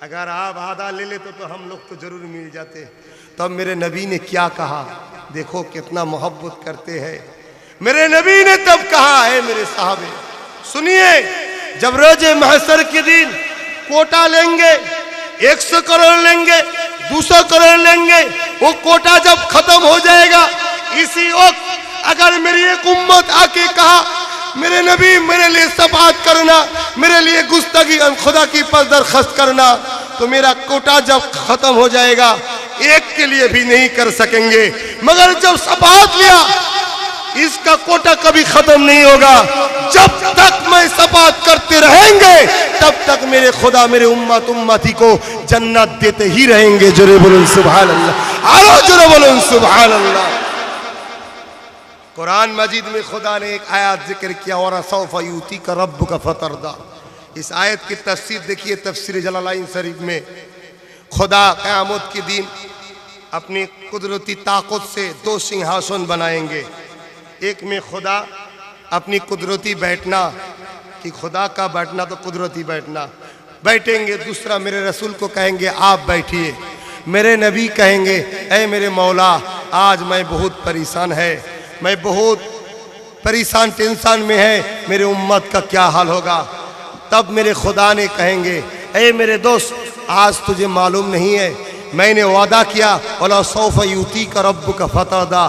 A: अगर आप आधा ले लेते तो हम लोग तो जरूर मिल जाते। तब मेरे नबी ने क्या कहा, देखो कितना मोहब्बत करते हैं। मेरे नबी ने तब कहा, है मेरे साहबे सुनिए, जब रोजे महशर के दिन कोटा लेंगे, 100 करोड़ लेंगे, 200 करोड़ लेंगे, वो कोटा जब खत्म हो जाएगा, इसी वक्त अगर मेरी एक उम्मत आके कहा, मेरे नबी मेरे लिए सफात करना, मेरे लिए गुस्तगी खुदा की पास दरख्वास्त करना, तो मेरा कोटा जब खत्म हो जाएगा एक के लिए भी नहीं कर सकेंगे। मगर जब सफात लिया, इसका कोटा कभी खत्म नहीं होगा। जब तक मैं सफात करते रहेंगे तब तक मेरे खुदा मेरे उम्मती को जन्नत देते ही रहेंगे। जोरे बोलो सुभान अल्लाह, आरो जोरे बोलो सुभान अल्लाह। कुरान मजीद में खुदा ने एक आयत जिक्र किया, और सौफ यूती का रब्ब का फतरदा। इस आयत की तफसीर देखिए, तफसीर जलालाइन शरीफ में खुदा क़यामत के दिन अपनी कुदरती ताकत से 2 सिंहासन बनाएंगे। एक में खुदा अपनी कुदरती बैठना, कि खुदा का बैठना तो कुदरती बैठना बैठेंगे। दूसरा मेरे रसूल को कहेंगे आप बैठिए। मेरे नबी कहेंगे, ऐ मेरे मौला आज मैं बहुत परेशान है, मैं बहुत परेशान टेंशन में है, मेरे उम्मत का क्या हाल होगा? तब मेरे खुदा ने कहेंगे, ऐ मेरे दोस्त आज तुझे मालूम नहीं है, मैंने वादा किया, वला सौफ यूती का रब्ब का फतरदा,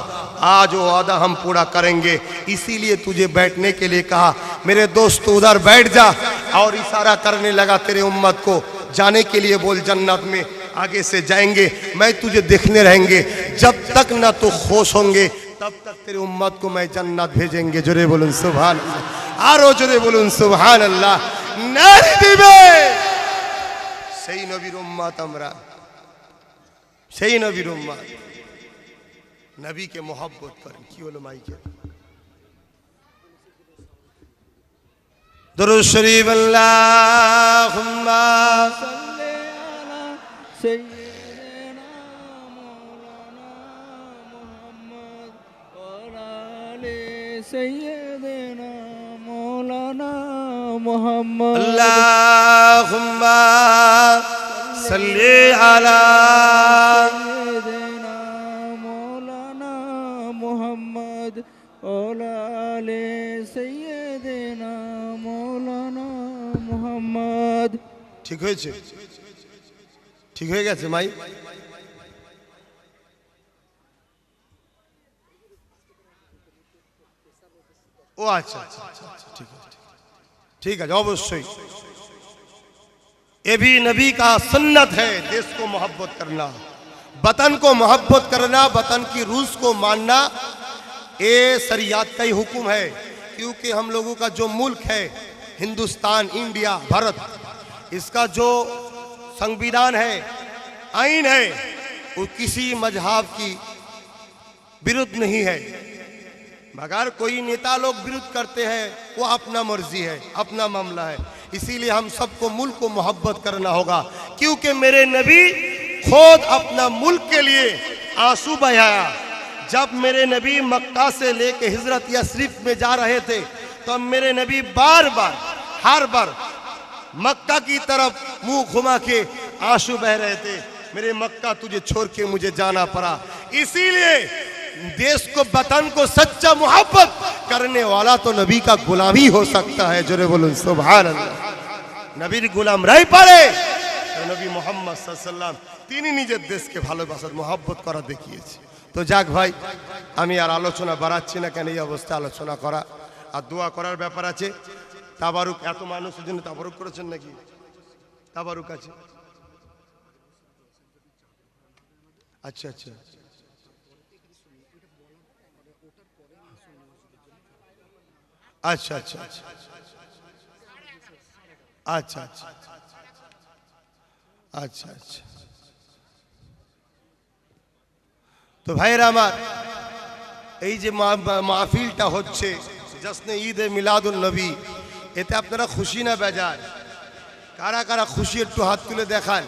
A: आज वो वादा हम पूरा करेंगे। इसीलिए तुझे बैठने के लिए कहा। मेरे दोस्त तू उधर बैठ जा। और इशारा करने लगा तेरे उम्मत को जाने के लिए, बोल जन्नत में आगे से जाएंगे, मैं तुझे देखने रहेंगे। जब तक ना तो खुश होंगे तब तक तेरे उम्मत को मैं जन्नत भेजेंगे। जोरे बोलून सुभान अल्लाह, आरो जोरे बोलून सुभान अल्लाह। नारे दिबे সেই নবীর উম্মত আমরা, সেই নবীর উম্মত। নবীকে মোহাব্বত করেন। কি হলো মাইকে? দরুদ শরীফ আল্লাহুম্মা সাল্লি আলা সাইয়্যিদিনা মাওলানা মুহাম্মদ ওয়া আলি সাইয়্যিদিনা মাওলানা মুহাম্মদ। আল্লাহুম্মা সাল্লি আলা সাইয়্যিদিনা মাওলানা মুহাম্মদ ওয়া আলি সাইয়্যিদিনা মাওলানা মুহাম্মদ। ঠিক হয়েছে? ঠিক হয়ে গেছে মাই? ও আচ্ছা আচ্ছা আচ্ছা, ঠিক আছে ঠিক আছে, অবশ্যই। ये भी नबी का सुन्नत है, देश को मोहब्बत करना, वतन को मोहब्बत करना, वतन की रूस को मानना, ये शरीयत का ही हुक्म है। क्योंकि हम लोगों का जो मुल्क है हिंदुस्तान, इंडिया, भारत, इसका जो संविधान है, आइन है, वो किसी मजहब की विरुद्ध नहीं है। मगर कोई नेता लोग विरोध करते हैं, वो अपना मर्जी है, अपना मामला है। इसीलिए हम सबको मुल्क को मोहब्बत करना होगा। क्योंकि मेरे नबी खुद अपना मुल्क के लिए आंसू बहाया। जब मेरे नबी मक्का से लेके हिजरत यस्रिफ में जा रहे थे तो मेरे नबी बार बार, हर बार मक्का की तरफ मुंह घुमा के आंसू बह रहे थे। मेरे मक्का तुझे छोड़ के मुझे जाना पड़ा। इसीलिए देश को, वतन को सच्चा मोहब्बत करने वाला तो नबी का गुलाम ही हो सकता है। जोरे बोलूं सुभान अल्लाह। नबीर गुलाम रह पारे तो नबी मोहम्मद सल्लल्लाहु अलैहि वसल्लम তিনি নিজের দেশকে ভালোবাসার মোহাব্বত করা দেখিয়েছে। তো যাক ভাই, আমি আর আলোচনা বাড়াচ্ছি না, কেন এই অবস্থায় আলোচনা করা আর দোয়া করার ব্যাপার আছে। তাবারুক, এত মানুষের জন্য তাবারুক করেছেন নাকি? তাবারুক আছে? আচ্ছা আচ্ছা अच्छा अच्छा अच्छा अच्छा अच्छा अच्छा अच्छा। তো ভাইরা আমার, এই যে মাহফিলটা হচ্ছে জশ্নে ঈদ এ মিলাদুন নবী, এতে আপনারা খুশি না বেজার? কারা কারা খুশি একটু হাত তুলে দেখান।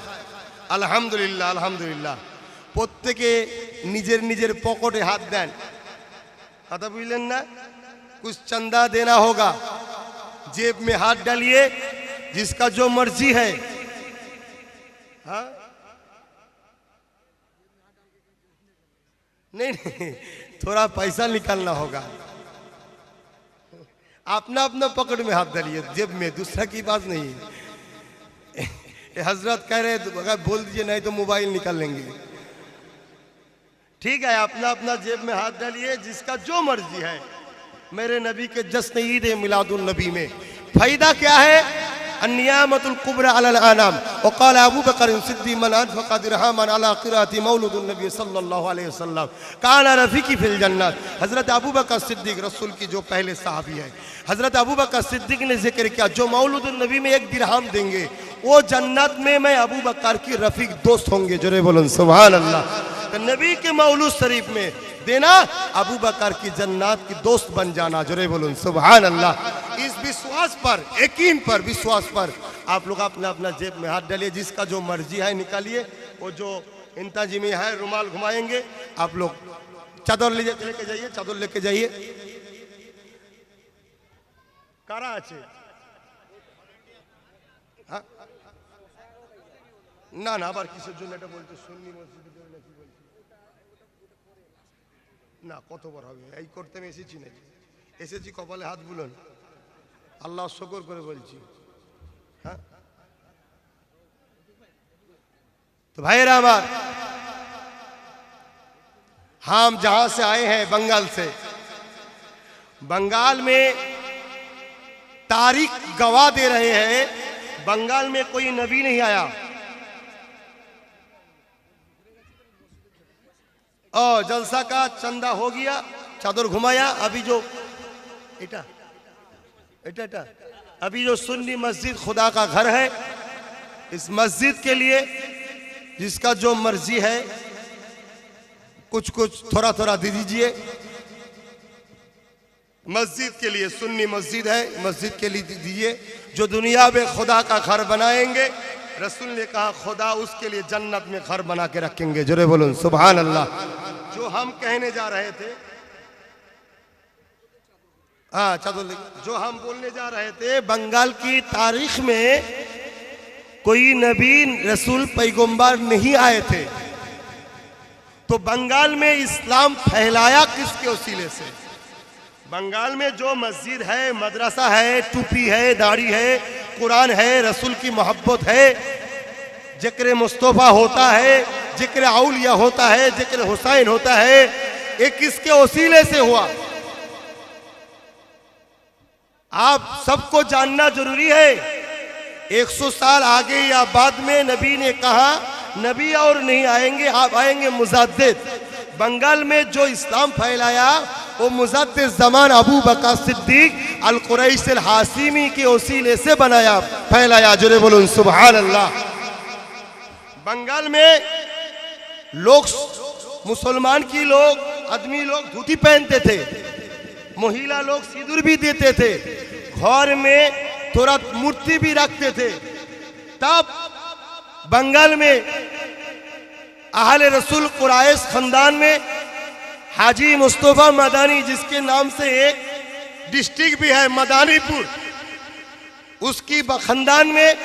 A: আলহামদুলিল্লাহ আলহামদুলিল্লাহ। প্রত্যেকে নিজের নিজের পকেটে হাত দেন। কথা বুঝলেন না? कुछ चंदा देना होगा, जेब में हाथ डालिए, जिसका जो मर्जी है। हाँ नहीं नहीं, थोड़ा पैसा निकालना होगा। अपना अपना पकड़ में हाथ डालिए, जेब में, दूसरा की बात नहीं है। हजरत कह रहे अगर बोल दीजिए, नहीं तो मोबाइल निकाल लेंगे। ठीक है, अपना अपना जेब में हाथ डालिए, जिसका जो मर्जी है। मेरे नबी के जश्न ईद मिलादुन नबी में फायदा क्या है? अन्नियामतुल कुबरा अलल आनाम। वक़ाल अबू बकर सिद्दीक़ मन अनफ़क़ दिरहमन अला क़िराअति मौलूदुन नबी सल्लल्लाहु अलैहि वसल्लम काना रफ़ीक़ी फ़िल जन्नत। हज़रत अबू बकर सिद्दीक़ रसूल की जो पहले सहाबी है, हज़रत अबू बकर सिद्दीक़ ने जिक्र किया, जो मौलूदुन नबी में 1 दिरहम देंगे वो जन्नत में मैं अबू बकर की रफ़ीक दोस्त होंगे। जोरे बोलन सुभान अल्लाह। तो नबी के मौलूद शरीफ में देना, अबू बकर की जन्नत की दोस्त बन जाना। जोरे बोलूं सुभान अल्लाह। इस विश्वास पर, यकीन पर, विश्वास पर आप लोग अपना अपना जेब में हाथ डालिए, जिसका जो मर्जी है निकालिए। वो जो इंतजामी है रुमाल घुमाएंगे, आप लोग चादर लेके जाइए, चादर लेके जाइए। कारा আছে? हाँ ना ना, আবার কিসের জন্য এটা বলতে? সুন্নি মসজিদে নাকি বলতে না, কতবার হবে? এই করতে আমি এসেছি নাকি? এসেছি কপালে হাত বুলন, আল্লাহ শুকর করে বলছি। হ্যাঁ তো ভাইয়েরা আমার, हम जहां से आए हैं बंगाल से, बंगाल में तारीख गवाह दे रहे हैं, बंगाल में कोई नबी नहीं आया। और जलसा का चंदा हो गया, चादर घुमाया। अभी जो इटा इटा इटा अभी जो सुन्नी मस्जिद खुदा का घर है, इस मस्जिद के लिए जिसका जो मर्जी है कुछ कुछ थोड़ा थोड़ा दे दीजिए। मस्जिद के लिए, सुन्नी मस्जिद है, मस्जिद के लिए दीजिए। जो दुनिया में खुदा का घर बनाएंगे, रसूल ने कहा खुदा उसके लिए जन्नत में घर बना के रखेंगे। जोरे बोलूं सुभान अल्लाह। जो हम कहने जा रहे थे, हाँ चलो, जो हम बोलने जा रहे थे, बंगाल की तारीख में कोई नबी रसूल पैगंबर नहीं आए थे, तो बंगाल में इस्लाम फैलाया किसके वसीले से? बंगाल में जो मस्जिद है, मदरसा है, टूपी है, दाढ़ी है, कुरान है, रसूल की मोहब्बत है, जिक्र मुस्तफ़ा होता है, जिक्र औलिया होता है, जिक्र हुसैन होता है, ये किसके वसीले से हुआ? आप सबको जानना जरूरी है। 100 साल आगे या बाद में नबी ने कहा नबी और नहीं आएंगे, आप आएंगे मुजद्दिद। बंगाल में जो इस्लाम फैलाया वो मुजद्दिद ज़मान अबू बकर सिद्दीक अल कुरैश अल हाशिमी के वसीले से बनाया, फैलाया। जोरे बोलूं सुभान अल्लाह। बंगाल में लोग, मुसलमान की लोग, आदमी लोग धोती पहनते थे, महिला लोग सिंदूर भी देते थे, घर में थोड़ा मूर्ति भी रखते थे। तब बंगाल में अहले रसूल कुरैश खानदान में हाजी मुस्तफा मदानी, जिसके नाम से एक डिस्ट्रिक्ट भी है मदानीपुर, उसकी खानदान में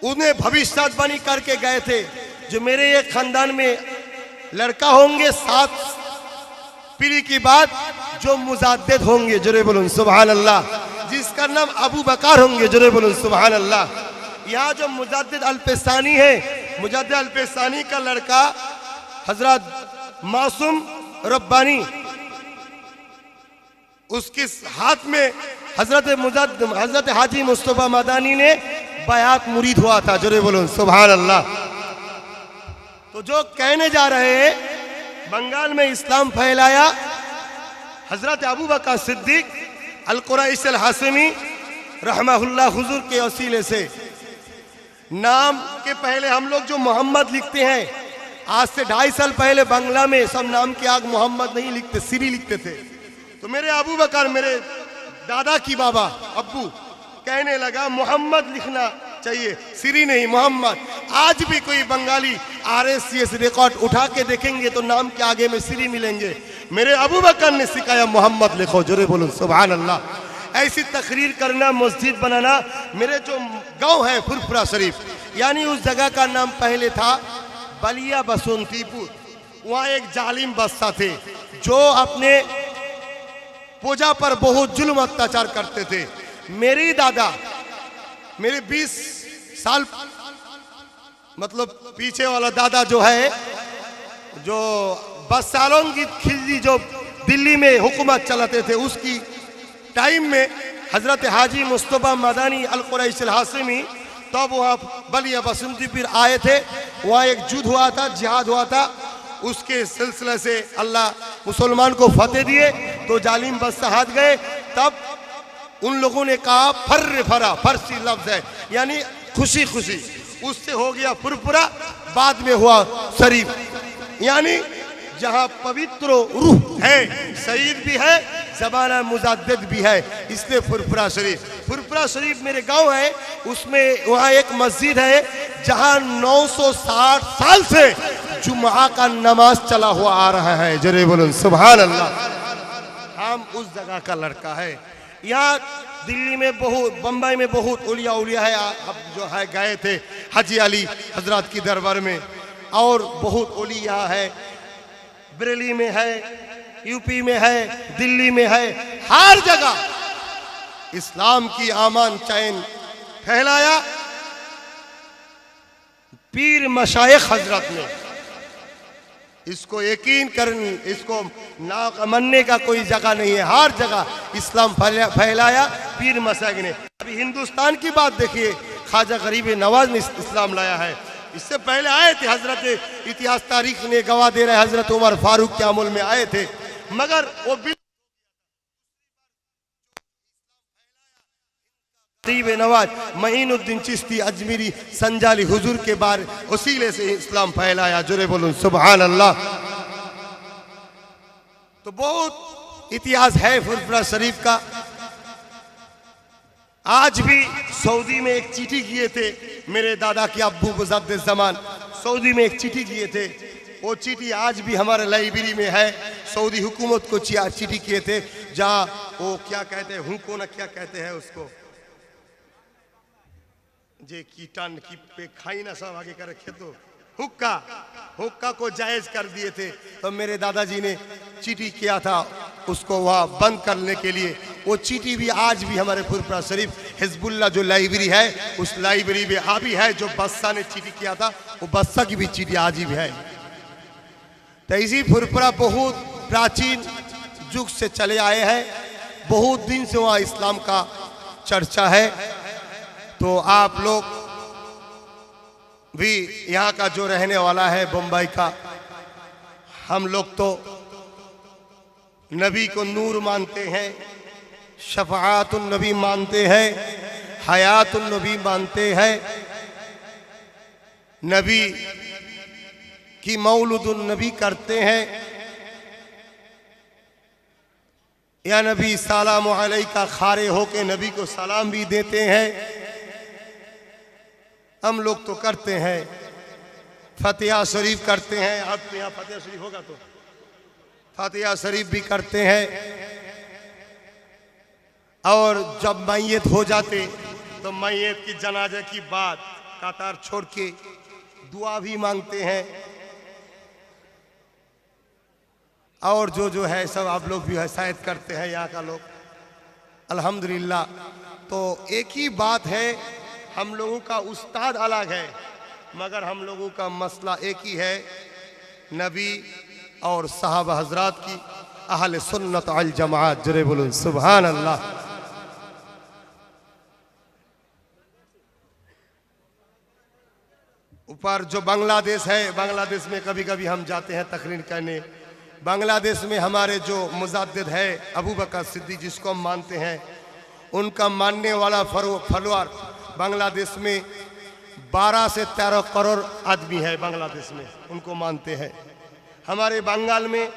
A: उन्हें भविष्यवाणी करके गए थे, जो मेरे एक खानदान में लड़का होंगे 7 पीढ़ी के बाद जो मुजद्दिद होंगे। जोरे बोलूं सुभान अल्लाह। जिसका नाम अबू बकर होंगे। जोरे बोलूं सुभान अल्लाह। यहाँ जो मुजद्दिद अल्पेसानी है, मुजद्दिद अल्पेसानी का लड़का हजरत मासूम रब्बानी, उसके हाथ में हजरत हाजी मुस्तफा मदानी ने बयात मुरीद हुआ था। जोरे बोलूं सुभान अल्लाह। तो जो कहने जा रहे हैं, बंगाल में इस्लाम फैलाया हजरत अबू बकर सिद्दीक अल कुरैश अल हाशिमी रहमहुल्लाह हुजूर के वसीले से। नाम के पहले हम लोग जो मोहम्मद लिखते हैं, आज से 2.5 साल पहले बांग्ला में सब नाम के आग मोहम्मद नहीं लिखते, सिरी लिखते थे। तो मेरे अबू बकर, मेरे दादा की बाबा अब्बू कहने लगा मोहम्मद लिखना चाहिए, सिरी नहीं, मोहम्मद। आज भी कोई बंगाली RSCS रिकॉर्ड उठा के देखेंगे तो नाम के आगे में सिरी मिलेंगे। मेरे अबू बकर ने सिखाया मोहम्मद लिखो। जोरे बोलो सुभान अल्लाह। ऐसी तकरीर करना, मस्जिद बनाना। मेरे जो गांव है फुरफुरा शरीफ, यानी उस जगह का नाम पहले था बलिया बसंतीपुर। वहाँ एक जालिम बादशाह थे जो अपने पूजा पर बहुत जुल्म अत्याचार करते थे। मेरी दादा, मेरे 20 साल मतलब पीछे वाला दादा जो है, जो बादशाहों की खिलजी जो दिल्ली में हुकूमत चलाते थे, उसकी टाइम में हजरत हाजी मुस्तफा मदानी अल कुरैश अल हाशिमी तब वहाँ बलिया बसंतीपुर आए थे। वहाँ एक युद्ध हुआ था, जिहाद हुआ था। उसके सिलसिले से अल्लाह मुसलमान को फतेह दिए तो जालिम बादशाह हाथ गए। तब उन लोगों ने कहा फर्र फरा, फरसी लफ्ज है यानी खुशी खुशी, उससे हो गया फुरफुरा, बाद में हुआ शरीफ, यानी जहाँ पवित्र रूह है, शहीद भी है, ज़बाना मुजद्दिद भी है, इसलिए फुरफुरा शरीफ। फुरफुरा शरीफ मेरे गांव है, उसमें वहाँ एक मस्जिद है जहाँ 960 साल से जुम्मा का नमाज चला हुआ आ रहा है। जरे बोलो सुभान अल्लाह। हम उस जगह का लड़का है। यहाँ दिल्ली में बहुत, बम्बई में बहुत उलिया है, अब जो है गए थे हाजी अली हजरत की दरबार में, और बहुत उलिया है, बरेली में है, यूपी में है, दिल्ली में है, हर जगह इस्लाम की आमान चैन फैलाया पीर मशाइख हजरत ने। इसको यकीन करनी, इसको ना मानने का कोई जगह नहीं है। हर जगह इस्लाम फैलाया पीर मसाइक ने। अभी हिंदुस्तान की बात देखिए, ख्वाजा गरीब नवाज ने इस्लाम लाया है। इससे पहले आए थे हजरत, इतिहास तारीख ने गवाह दे रहे, हजरत उमर फारूक के अमल में आए थे, मगर वो गरीब नवाज महीनुद्दीन चिश्ती अजमेरी संजाली हुजूर के बारे वसीले से इस्लाम फैलाया। जोरे बोलूं सुभान अल्लाह। तो बहुत इतिहास है फुरफुरा शरीफ का। आज भी सऊदी में एक चिट्ठी किए थे मेरे दादा के अब्बू मुजद्दिद ज़मान, सऊदी में एक चिट्ठी किए थे। वो चिट्ठी आज भी हमारे लाइब्रेरी में है। सऊदी हुकूमत को चिट्ठी किए थे, जहाँ वो क्या कहते हैं, हुको ना क्या कहते हैं उसको, जे कीटान की पे खाई ना सब आगे कर रखे, तो हुक्का, हुक्का को जायज कर दिए थे। तो मेरे दादाजी ने चिट्ठी किया था उसको वहाँ बंद करने के लिए। वो चिट्ठी भी आज भी हमारे फुरफुरा शरीफ हिजबुल्लाह जो लाइब्रेरी है, उस लाइब्रेरी में अभी है। जो बस्सा ने चिट्ठी किया था, वो बस्सा की भी चिट्ठी आज भी है। तो इसी फुरफुरा बहुत प्राचीन युग से चले आए हैं, बहुत दिन से वहाँ इस्लाम का चर्चा है। तो आप लोग भी यहाँ का जो रहने वाला है बम्बई का, हम लोग तो नबी को नूर मानते हैं, शफाअतुन नबी मानते हैं, हयातुन नबी मानते हैं, नबी की मौलूदुन नबी करते हैं। या नबी सलाम अलैका खारे होके नबी को सलाम भी देते हैं। हम लोग तो करते हैं, फतिहा शरीफ करते हैं। अब तो यहाँ फतिहा शरीफ होगा तो फतिहा शरीफ भी करते हैं। और जब मैयत हो जाते तो मैयत की जनाजे की बात कतार छोड़ के दुआ भी मांगते हैं। और जो है सब आप लोग भी है शायद करते हैं यहाँ का लोग, अल्हम्दुलिल्लाह। तो एक ही बात है, हम लोगों का उस्ताद अलग है, मगर हम लोगों का मसला एक ही है, नबी और सहाबा हजरात की अहल सुन्नत अल जमात। जरे बोलो सुभान अल्लाह। ऊपर जो बांग्लादेश है, बांग्लादेश में कभी कभी हम जाते हैं तकरीर करने। बांग्लादेश में हमारे जो मुजद्दिद है अबू बकर सिद्दीक, जिसको हम मानते हैं, उनका मानने वाला फॉलोअर बांग्लादेश में 12 से 13 करोड़ आदमी है बांग्लादेश में, उनको मानते हैं। हमारे बंगाल में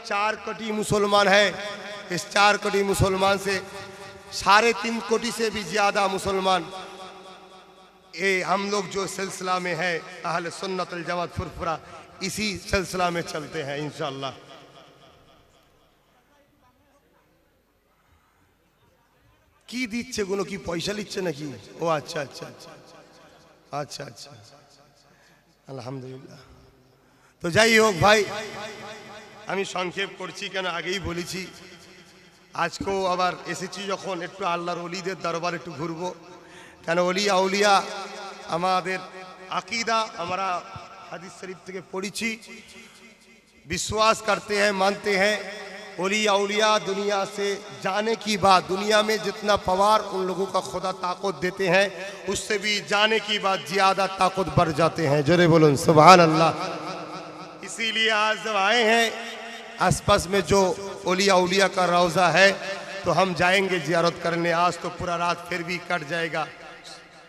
A: 4 कोटी मुसलमान है। इस 4 कोटी मुसलमान से 3.5 कोटी से भी ज़्यादा मुसलमान ये हम लोग जो सिलसिला में है अहले सुन्नत अल जमात फुरफुरा, इसी सिलसिला में चलते हैं इंशाअल्लाह। की दिच्छे गुनो की पैसा लिच्छे नाकि? ओ अच्छा अच्छा अच्छा अच्छा अच्छा, আলহামদুলিল্লাহ। তো যাই হোক ভাই, আমি সংক্ষেপ করছি কেন আগেই বলেছি, আজকেও আবার এসেছি যখন একটু আল্লাহর ওলিদের দরবার একটু ঘুরবো। কেন ওলি আউলিয়া আমাদের আকিদা, আমরা হাদিস শরীফ থেকে পড়েছি, विश्वास करते हैं, मानते हैं। ओली औलिया दुनिया से जाने की बात, दुनिया में जितना पवार उन लोगों का खुदा ताकत देते हैं, उससे भी जाने की बात ज़्यादा ताकत बढ़ जाते हैं। जोरे बोलो सुभान अल्लाह। इसीलिए आज जब आए हैं, आसपास में जो ओली औलिया का रौज़ा है, तो हम जाएंगे ज़ियारत करने। आज तो पूरा रात फिर भी कट जाएगा,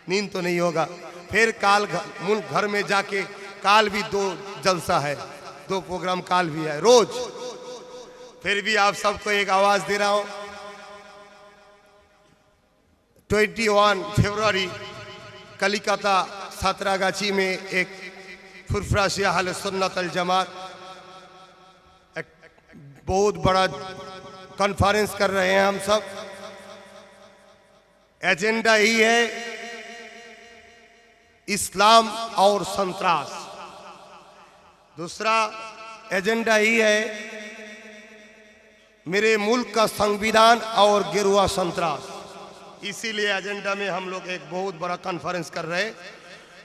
A: नींद तो नहीं होगा। फिर काल मुल्क घर में जाके, काल भी 2 जलसा है, 2 प्रोग्राम काल भी है रोज। फिर भी आप सबको एक आवाज दे रहा हूं, 21 फरवरी कलिकता सातरागाछी में एक फुरफुरा से अहले सुन्नत अल जमात एक बहुत बड़ा कॉन्फ्रेंस कर रहे हैं हम सब। एजेंडा ही है इस्लाम और संतरास। दूसरा एजेंडा ही है मेरे मुल्क का संविधान और गिरुआ संतरास। इसीलिए एजेंडा में हम लोग एक बहुत बड़ा कॉन्फ्रेंस कर रहे हैं।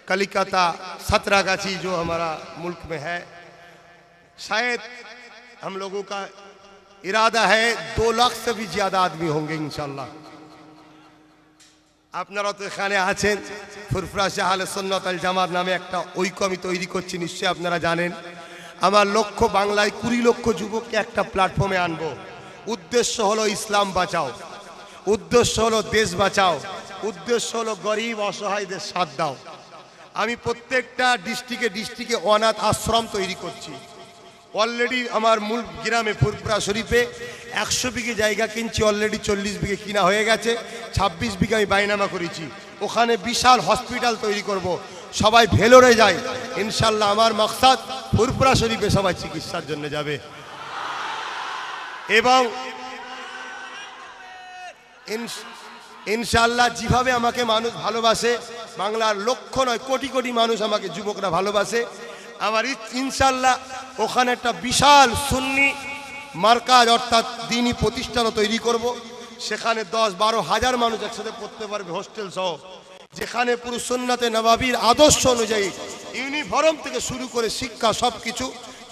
A: कलिकता सातरागाछी जो हमारा मुल्क में है, शायद हम लोगों का इरादा है 2 लाख से भी ज्यादा आदमी होंगे इंशाल्लाह। আপনারা তো এখানে আছেন, ফুরফুরা শাহ আহলে সুন্নাত ওয়াল জামাত নামে একটা ঐক্য আমি তৈরি করছি, নিশ্চয়ই আপনারা জানেন। আমার লক্ষ্য বাংলায় 20 লক্ষ যুবককে একটা প্ল্যাটফর্মে আনবো। উদ্দেশ্য হলো ইসলাম বাঁচাও, উদ্দেশ্য হলো দেশ বাঁচাও, উদ্দেশ্য হলো গরিব অসহায়দের সাথ দাও। আমি প্রত্যেকটা ডিস্ট্রিক্টে অনাথ আশ্রম তৈরি করছি। অলরেডি আমার মূল গ্রামে ফুরফুরা শরীফে 100 বিঘে জায়গা কিনছি, অলরেডি 40 বিঘে কিনা হয়ে গেছে, 26 বিঘে আমি বাইনামা করেছি। ওখানে বিশাল হসপিটাল তৈরি করব, সবাই ভেলোরে যায় ইনশাল্লাহ। আমার মকসাদ ফুরফুরা শরীফে সবাই চিকিৎসার জন্য যাবে। এবং ইনশাল্লাহ যেভাবে আমাকে মানুষ ভালোবাসে, বাংলার লক্ষ নয় কোটি কোটি মানুষ আমাকে যুবকরা ভালোবাসে, আমার ইনশাল্লাহ ওখানে একটা বিশাল সুন্নি মার্কাজ অর্থাৎ দ্বীনি প্রতিষ্ঠানও তৈরি করব। সেখানে 10-12 হাজার মানুষ একসাথে পড়তে পারবে, হোস্টেল সহ, যেখানে পুরো সুন্নাতে নবাবীর আদর্শ অনুযায়ী ইউনিফর্ম থেকে শুরু করে শিক্ষা সব কিছু,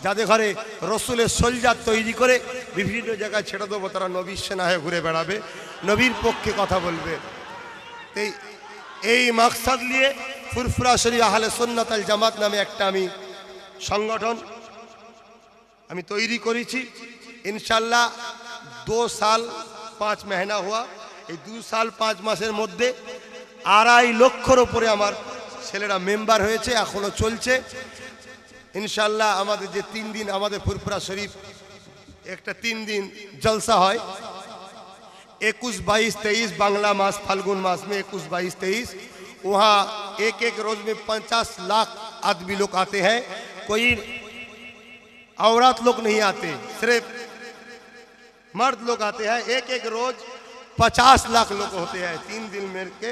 A: যাদের ঘরে রসুলের সলজাত তৈরি করে বিভিন্ন জায়গায় ছেড়ে দেবো, তারা নবীর সেনা হয়ে ঘুরে বেড়াবে, নবীর পক্ষে কথা বলবে। এই মাকসাদ নিয়ে ফুরফুরা শরীফ আহলে সুন্নাত ওয়াল জামাত নামে একটা আমি সংগঠন আমি তৈরি করেছি। ইনশাল্লাহ 2 साल 5 महीना हुआ। এই 2 साल 5 মাসের মধ্যে 2.5 লক্ষর উপরে আমার ছেলেরা মেম্বার হয়েছে, এখনো চলছে ইনশাল্লাহ। আমাদের যে 3 दिन আমাদের ফুরফুরা শরীফ একটা 3 दिन जलसा হয়, 21, 22, 23 बांग्ला मास फाल्गुन मास में 21, 22, 23 वहाँ एक रोज में 50 लाख आदमी लोग आते हैं। कोई औरत लोग नहीं आते, सिर्फ मर्द लोग आते हैं। एक रोज 50 लाख लोग होते हैं 3 दिन मिल के।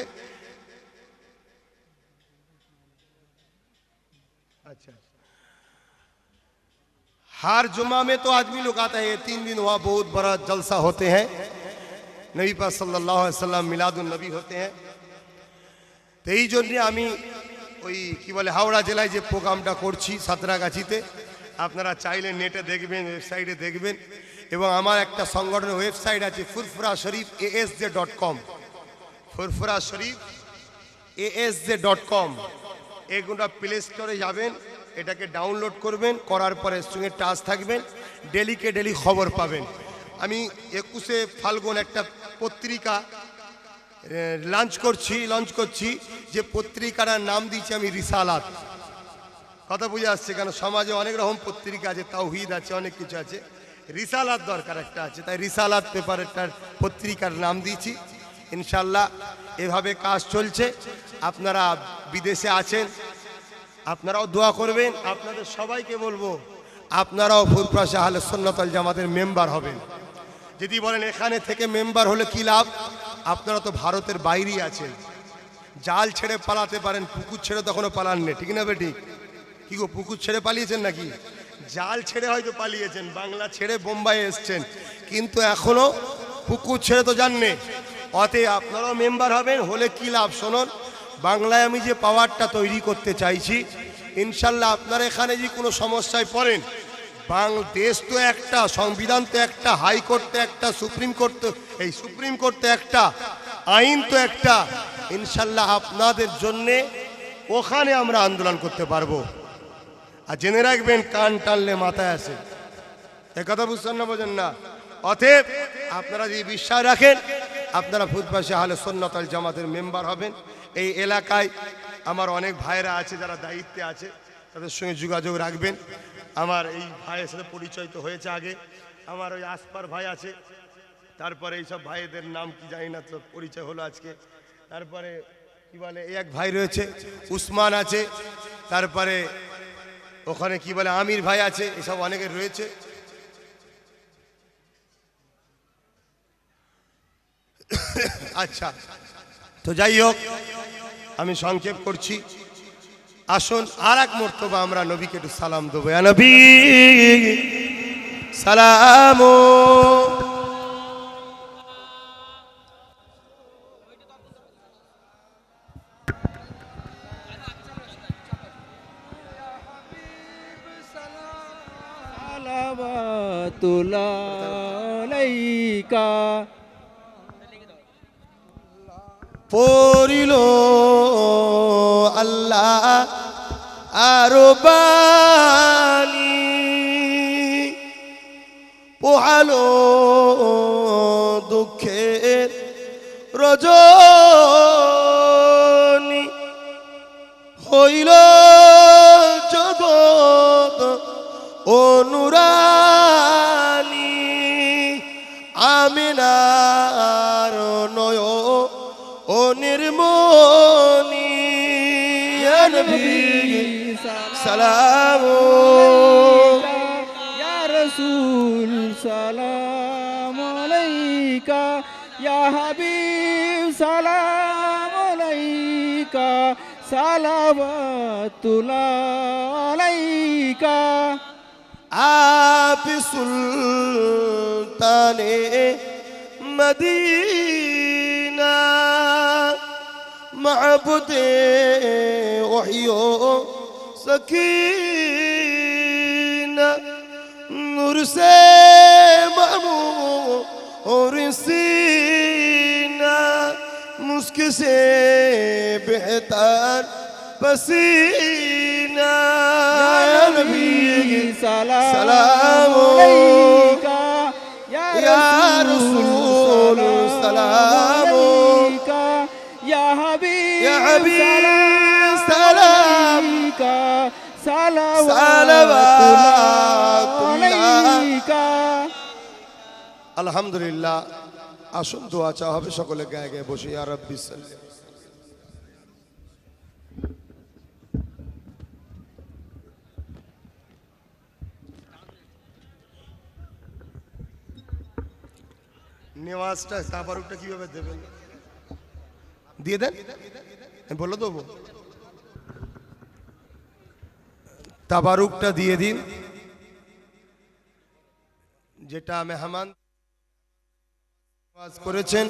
A: अच्छा, हर जुम्मा में तो आदमी लोग आता है, 3 दिन वहाँ बहुत बड़ा जलसा होते हैं। नबी पाक सल्लल्लाहु अलैहि वसल्लम मिलादुन नबी होते हैं। तो এই জন্য আমি ওই কি বলে হাওড়া জেলায় যে প্রোগ্রামটা করছি সাঁতরাগাছিতে, আপনারা চাইলে নেটে দেখবেন, ওয়েবসাইটে দেখবেন। এবং আমার একটা সংগঠনের ওয়েবসাইট আছে ফুরফুরা শরীফ asj.com, ফুরফুরা শরীফ asj.com। এগুলো প্লে স্টোরে যাবেন, এটাকে ডাউনলোড করবেন, করার পরে সঙ্গে টাচ থাকবেন, ডেলিকে ডেলি খবর পাবেন। আমি 21শে ফাল্গুন একটা পত্রিকা লঞ্চ করছি, যে পত্রিকার নাম দিয়েছি আমি রিসালাত। কথা বুঝে আসছে? কেন সমাজে অনেক রকম পত্রিকা আছে, তাওহীদ আছে, অনেক কিছু আছে, রিসালাত দরকার একটা আছে, তাই রিসালাত পেপারটার পত্রিকার নাম দিয়েছি। ইনশাল্লাহ এভাবে কাজ চলছে। আপনারা বিদেশে আছেন, আপনারাও দোয়া করবেন। আপনাদের সবাইকে বলবো আপনারাও ফুরফুরা শাহ আহলে সুন্নাত ওয়াল জামাতের মেম্বার হবেন। যদি বলেন এখানে থেকে মেম্বার হলে কি লাভ, আপনারা তো ভারতের বাইরেই আছেন, জাল ছেড়ে পালাতে পারেন, পুকুর ছেড়ে তখনও পালাননি, ঠিক না বেটি? কি গো, পুকুর ছেড়ে পালিয়েছেন নাকি? জাল ছেড়ে হয়তো পালিয়েছেন, বাংলা ছেড়ে বোম্বাই এসছেন, কিন্তু এখনো পুকুর ছেড়ে তো যাননি। অতএব আপনারাও মেম্বার হবেন, হলে কি লাভ শুনুন। বাংলায় আমি যে পাওয়ারটা তৈরি করতে চাইছি, ইনশাল্লাহ আপনারা এখানে যে কোনো সমস্যায় পড়েন, দেশ তো একটা, সংবিধান তো একটা, হাইকোর্ট তো একটা, সুপ্রিম কোর্ট তো একটা, আইন তো একটা। ইনশাল্লাহ আপনাদের জন্যে ওখানে আমরা আন্দোলন করতে পারবো। আর জেনে রাখবেন, কান টানলে মাথায় আসে, এ কথা বুঝছেন না, বোঝেন না? অতএব আপনারা যদি বিশ্বাস রাখেন, আপনারা ফুরফুরা শাহ আহলে সুন্নাত ওয়াল জামাতের মেম্বার হবেন। এই এলাকায় আমার অনেক ভাইরা আছে যারা দায়িত্বে আছে, তাদের সঙ্গে যোগাযোগ রাখবেন। আমার এই ভাইয়ের সাথে পরিচয় তো হয়েছে আগে, আমার ওই আসপার ভাই আছে, তারপরে এইসব ভাইদের নাম কি জানি না, তো পরিচয় হলো আজকে। তারপরে কি বলে এই এক ভাই রয়েছে উসমান আছে, তারপরে ওখানে কি বলে আমির ভাই আছে, এসব অনেকের রয়েছে। আচ্ছা, তো যাই হোক, আমি সংক্ষেপ করছি। আসুন আর এক মর্তবা আমরা নবীকে একটু সালাম দেবো। ইয়া নবী সালাম।
B: সালাওয়াতুল্লাহ
A: পড়িল আল্লাহ আরো বাণী পোহালো দুঃখের রজনী হইল জগৎ অনুরানী আমিনার নয় ও নির্মণি ইয়া নবী সালাম
B: ইয়া রাসূল সালাম আলাইকা ইয়া হাবিব সালাম আলাইকা সালাওয়াতুল্লাহ আলাইকা
A: आप सुल्ताने मदीना महबूदे वहियो सकीना नूर से मामूर सीना मुस्क से बेहतर पसीना
B: या नबी
A: सलाम
B: अलैका
A: या रसूल सलाम
B: अलैका या हबीब
A: सलाम
B: अलैका
A: সালাওয়াতুল্লাহ
B: अलैका
A: আলহামদুলিল্লাহ আসুন দোয়া চা হবে সকলে গায়ে গায়ে বসে ইয়া রাব্বি সাল্লি নেওয়াজটা তাবারুকটা কিভাবে দেবেন দিয়ে দেন আমি বলে দেবো তাবারুকটা দিয়ে দিন যেটা মেহমান করেছেন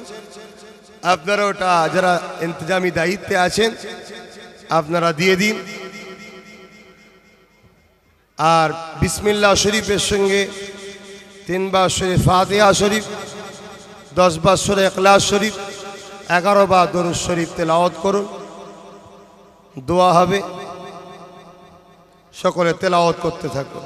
A: আপনারা ওটা যারা ইন্তজামি দায়িত্বে আছেন আপনারা দিয়ে দিন আর বিসমিল্লাহ শরীফের সঙ্গে 3 বার শরীফ ফাতিহা শরীফ 10 বার সূরা ইখলাস শরীফ 11 বার দরুদ শরীফ তেলাওয়াত করুন দোয়া হবে সকলে তেলাওয়াত করতে থাকুন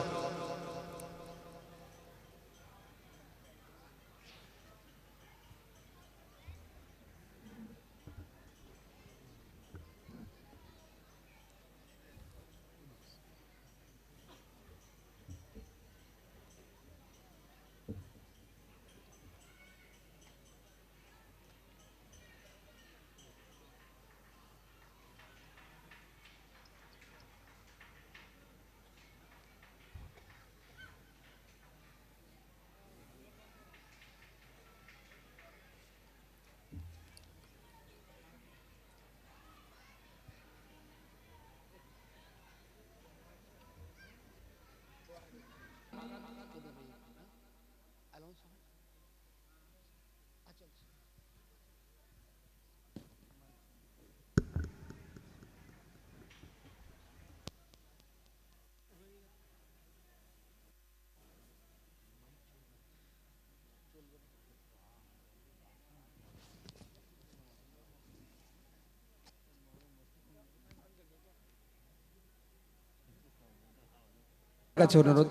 B: কাছে অনুরোধ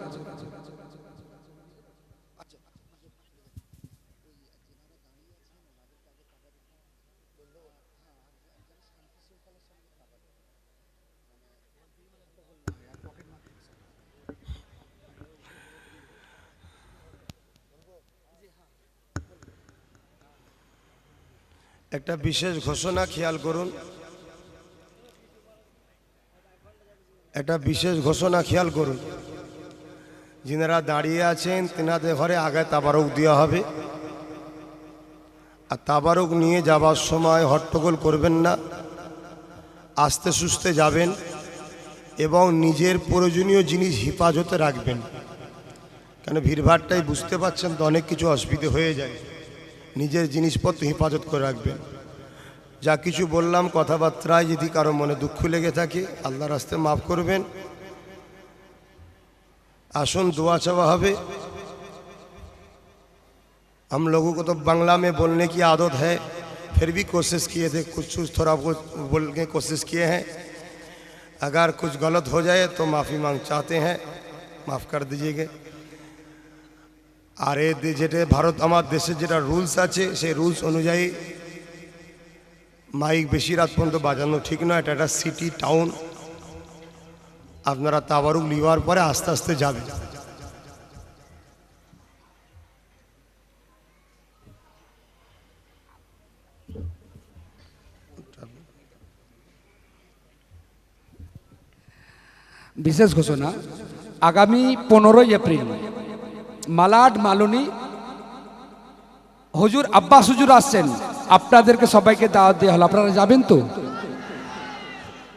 A: একটা বিশেষ ঘোষণা খেয়াল করুন একটা বিশেষ ঘোষণা খেয়াল করুন যিনারা দাঁড়িয়ে আছেন তেনাদের ঘরে আগে তাবারক দেওয়া হবে আর তাবারক নিয়ে যাবার সময় হট্টগোল করবেন না আস্তে সুস্তে যাবেন এবং নিজের প্রয়োজনীয় জিনিস হেফাজতে রাখবেন কেন ভিড়ভাড়টাই বুঝতে পারছেন তো অনেক কিছু অসুবিধে হয়ে যায় নিজের জিনিসপত্র হেফাজত করে রাখবেন যা কিছু বললাম কথাবার্তায় যদি কারো মনে দুঃখ লেগে থাকে আল্লাহর রাস্তায় মাফ করবেন आसन दुआ चावा हबे। हम लोगों को तो बांग्ला में बोलने की आदत है, फिर भी कोशिश किए थे, कुछ थोड़ा बहुत बोलने की कोशिश किए हैं। अगर कुछ गलत हो जाए तो माफ़ी मांग चाहते हैं, माफ़ कर दीजिएगा। আর যেটা ভারত আমার দেশের যেটা রুলস আছে সেই রুলস অনুযায়ী মাইক বেশি রাত পর্যন্ত বাজানো ঠিক নয়। এটা একটা সিটি টাউন, আপনারা তাবারুক লিওয়ার পরে আস্তে আস্তে যাবেন।
B: বিশেষ ঘোষণা, আগামী 15 এপ্রিল মালাড মালনী হুজুর আব্বাস হুজুর আসছেন, আপনাদেরকে সবাইকে দাওয়াত দেওয়া হলো, আপনারা যাবেন তো?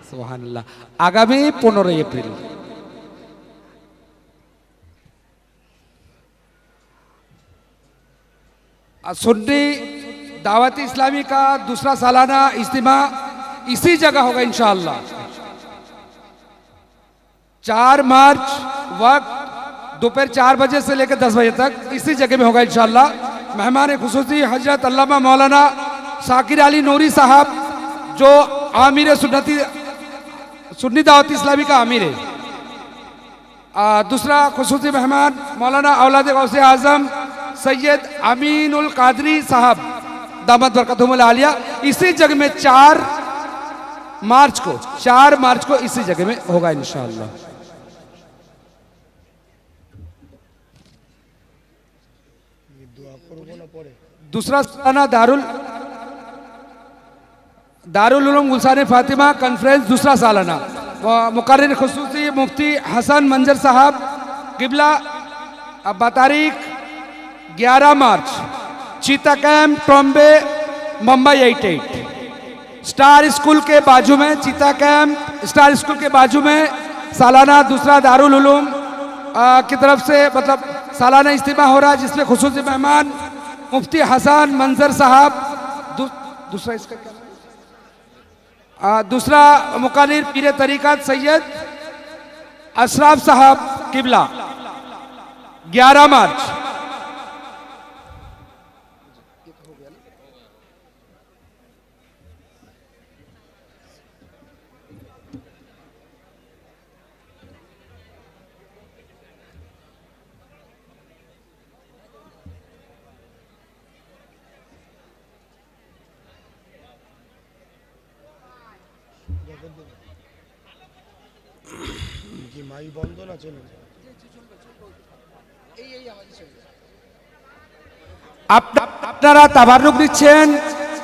B: সুবহানাল্লাহ। আগামী 15 এপ্রিল। सुन्नी दावत इस्लामी का दूसरा सालाना इज्तिमा इसी जगह होगा इंशाअल्लाह। 4 मार्च वक्त दोपहर 4 बजे से लेकर 10 बजे तक इसी जगह में होगा इंशाअल्लाह। मेहमान खुसूसी हजरत अल्लामा मौलाना शाकिर अली नूरी साहब जो आमिर सुन्नी दावत इस्लामी का आमिर है। दूसरा खुसूसी मेहमान मौलाना औलाद गौसे आजम सैयद अमीनुल कादरी साहब दामद बरकतुहुल आलिया। इसी जगह में 4 मार्च को इसी जगह में होगा इंशाअल्लाह। दूसरा सालाना दारुल उलूम गुलशान फातिमा कॉन्फ्रेंस दूसरा सालाना मुकर्रिर खुसूसी मुफ्ती हसन मंजर साहब किबला तारीख 11 मार्च चीता कैंप टॉम्बे मुंबई 88 स्टार स्कूल के बाजू में, चीता कैंप स्टार स्कूल के बाजू में सालाना दूसरा दारुल उलूम की तरफ से मतलब सालाना इज्तिमा हो रहा है, जिसमें खुसूसी मेहमान मुफ्ती हसन मंजर साहब, दूसरा इसका क्या दूसरा मुकर्रिर पीर तरीक़त सैयद अशराफ साहब किबला 11 मार्च। আপনারা তাবাররুক দিচ্ছেন,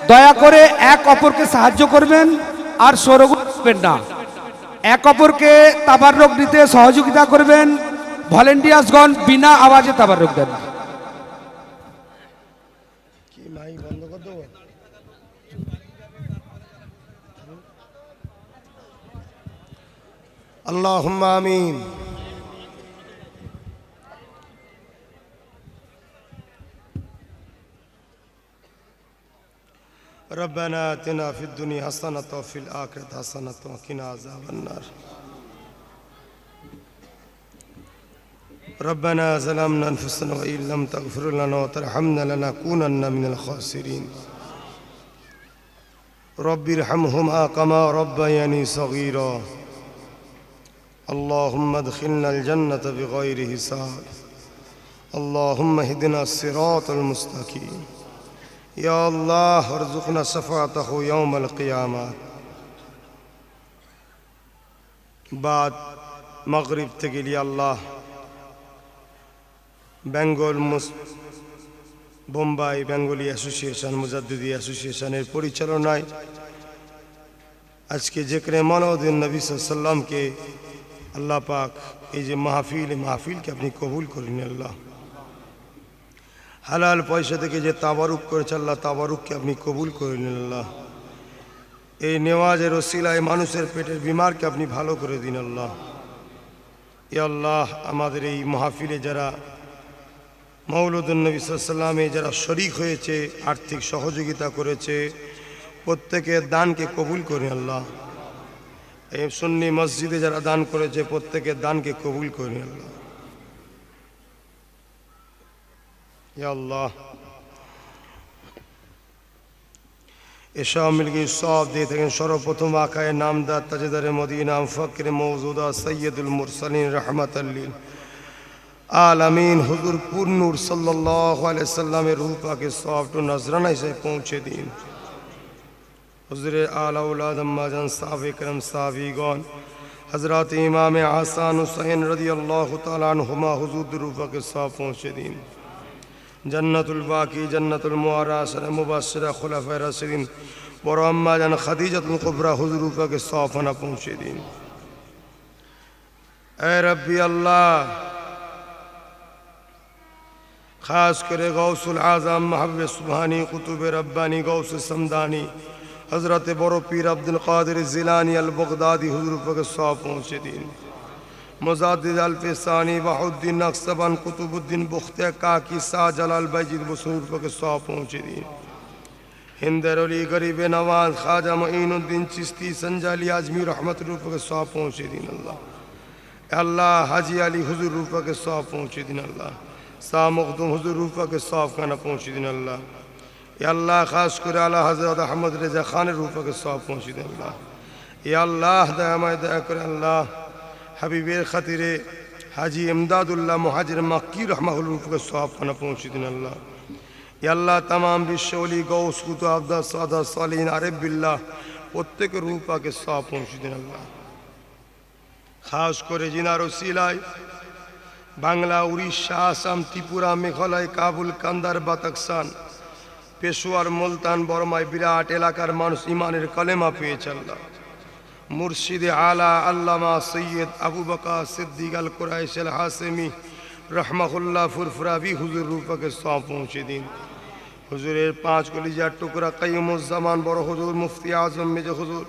B: দয়া করে এক অপরকে সাহায্য করবেন আর শোরগোল করবেন না। এক অপরকে তাবাররুক দিতে সহযোগিতা করবেন। ভলেন্টিয়ার্সগণ বিনা আওয়াজে তাবাররুক দেন।
A: اللهم آمين। ربنا آتنا في الدنيا حسنة وفي الآخرة حسنة وقنا عذاب النار۔ ربنا ظلمنا أنفسنا وإن لم تغفر لنا وترحمنا لنكونن من الخاسرين۔ رب ارحمهما كما ربياني صغيرا۔ اللهم ادخلنا الجنة بغير حساب۔ اللهم اهدنا الصراط المستقيم۔ يا الله ارزقنا شفاعته يوم القيامة۔ بعد مغرب থেকে আল্লাহ বেঙ্গল বোম্বাই বেঙ্গলি অ্যাসোসিয়েশন মুজাদ্দিদি অ্যাসোসিয়েশনের পরিচালনায় আজকে যেখানে মওলানা নবী সাল্লাল্লাহু আলাইহি ওয়াসাল্লামকে আল্লাহ পাক এই যে মাহফিলকে আপনি কবুল করুন আল্লাহ। হালাল পয়সা থেকে যে তাবারুক করেছে আল্লাহ, তাবারুককে আপনি কবুল করে নিন আল্লাহ। এই নেওয়াজের ওসিলায় মানুষের পেটের বিমারকে আপনি ভালো করে দিন আল্লাহ। ইয়া আল্লাহ, আমাদের এই মাহফিলে যারা মওলুদুন নবী সাল্লাল্লাহু আলাইহি ওয়াসাল্লামে যারা শরীক হয়েছে, আর্থিক সহযোগিতা করেছে, প্রত্যেকের দানকে কবুল করুন আল্লাহ। এই সুন্নি মসজিদে যারা দান করেছে প্রত্যেকের দানকে কবুল করুন আল্লাহ। या अल्लाह এসব মিলকে সব দিয়ে থাকেন সর্বপ্রথম আকায়ে নামদার তাজেদারে মদিনা ফকরে মওজুদা সৈয়দুল মুরসালিন রহমাতাল লিল আলামিন হুজুর পুরনুর সাল্লাল্লাহু আলাইহি সাল্লামের রূহ পাকে সব টু নজরানা এসে পৌঁছে দিন। হুজুরে আলা আওলাদ আম্মা জান সাহাবে کرام সাহাবীগণ হযরত ইমাম হাসান হুসাইন রাদিয়াল্লাহু তাআলা আনহুমা হুজুর রূহ পাকে সব পৌঁছে দিন। জান্নাতুল বাকি জান্নাতুল মুআরাশা মুবাশশিরা খুলাফায়ে রাশিদিন বড় আম্মা জান খাদিজাতুল কুবরা হুজুর পাকে সফানা পৌঁছে দিন। এ রব্বি আল্লাহ খাস করে গৌসুল আজম মাহবুবে সুবহানি কুতুবে রব্বানি গৌসুল সমদানি হযরত বড় পীর আব্দুল কাদের জিলানী আল বগদাদি হুজুর পাকে সব পৌঁছে দিন। मुजाद्दिद अल्फिसानी वहुद्दीन नक्शबन कुतुबुद्दीन बुख्ते काकी शाह जलाल बैजिद बसूर के सौ पहुँचे दी। हिंदर अली गरीब नवाज ख्वाजा मोइनुद्दीन चिश्ती संजाली आजमी रहमत रूप के सौ पहुँचे दिन अल्लाह। अल्लाह हाजी अली हुजूर रूप के सौ पहुँचे दिन अल्लाह। शाह मखदूम हुजूर रूप के सौ खाना पहुँचे दिन अल्लाह। या अल्लाह खास कर आला हजरत अहमद रजा खान रूप के सौ पहुँचे दिन अल्लाह। या अल्लाह दया दया कर अल्लाह हबीबेर खतीरे हाजी इमदादुल्लाह मुहाजिर मक्की रहमहुल्लाह के सवाब खाना पहुँचे दिन अल्लाह। या अल्लाह तमाम विश्वली गौस कुतुब अब्दा सादा सालीन आरिफ बिल्लाह प्रत्येक रूह पाके सवाब पहुँचे दिन अल्लाह। खास करे जिनार ওসিলায় বাংলা উড়িষ্যা আসাম ত্রিপুরা মেঘালয় কাবুল কান্দার বাতাকসান পেশোয়ার মুলতান বর্মায় বিরাট এলাকার মানুষ ইমানের কলেমা পেয়েছে আল্লাহ। मुर्शिद आला अल्लामा सैयद अबू बकर सिद्दीक अल कुरैश अल हासिमी रहमहुल्लाह फुरफुरावी हुजूर रूप के सौ पहुँचे दिन। हुजूरेर पाँच कलिजा टुकड़ा क़य्युमुज़्ज़मान बड़ हुजूर मुफ्ती आज़म मेजर हुजूर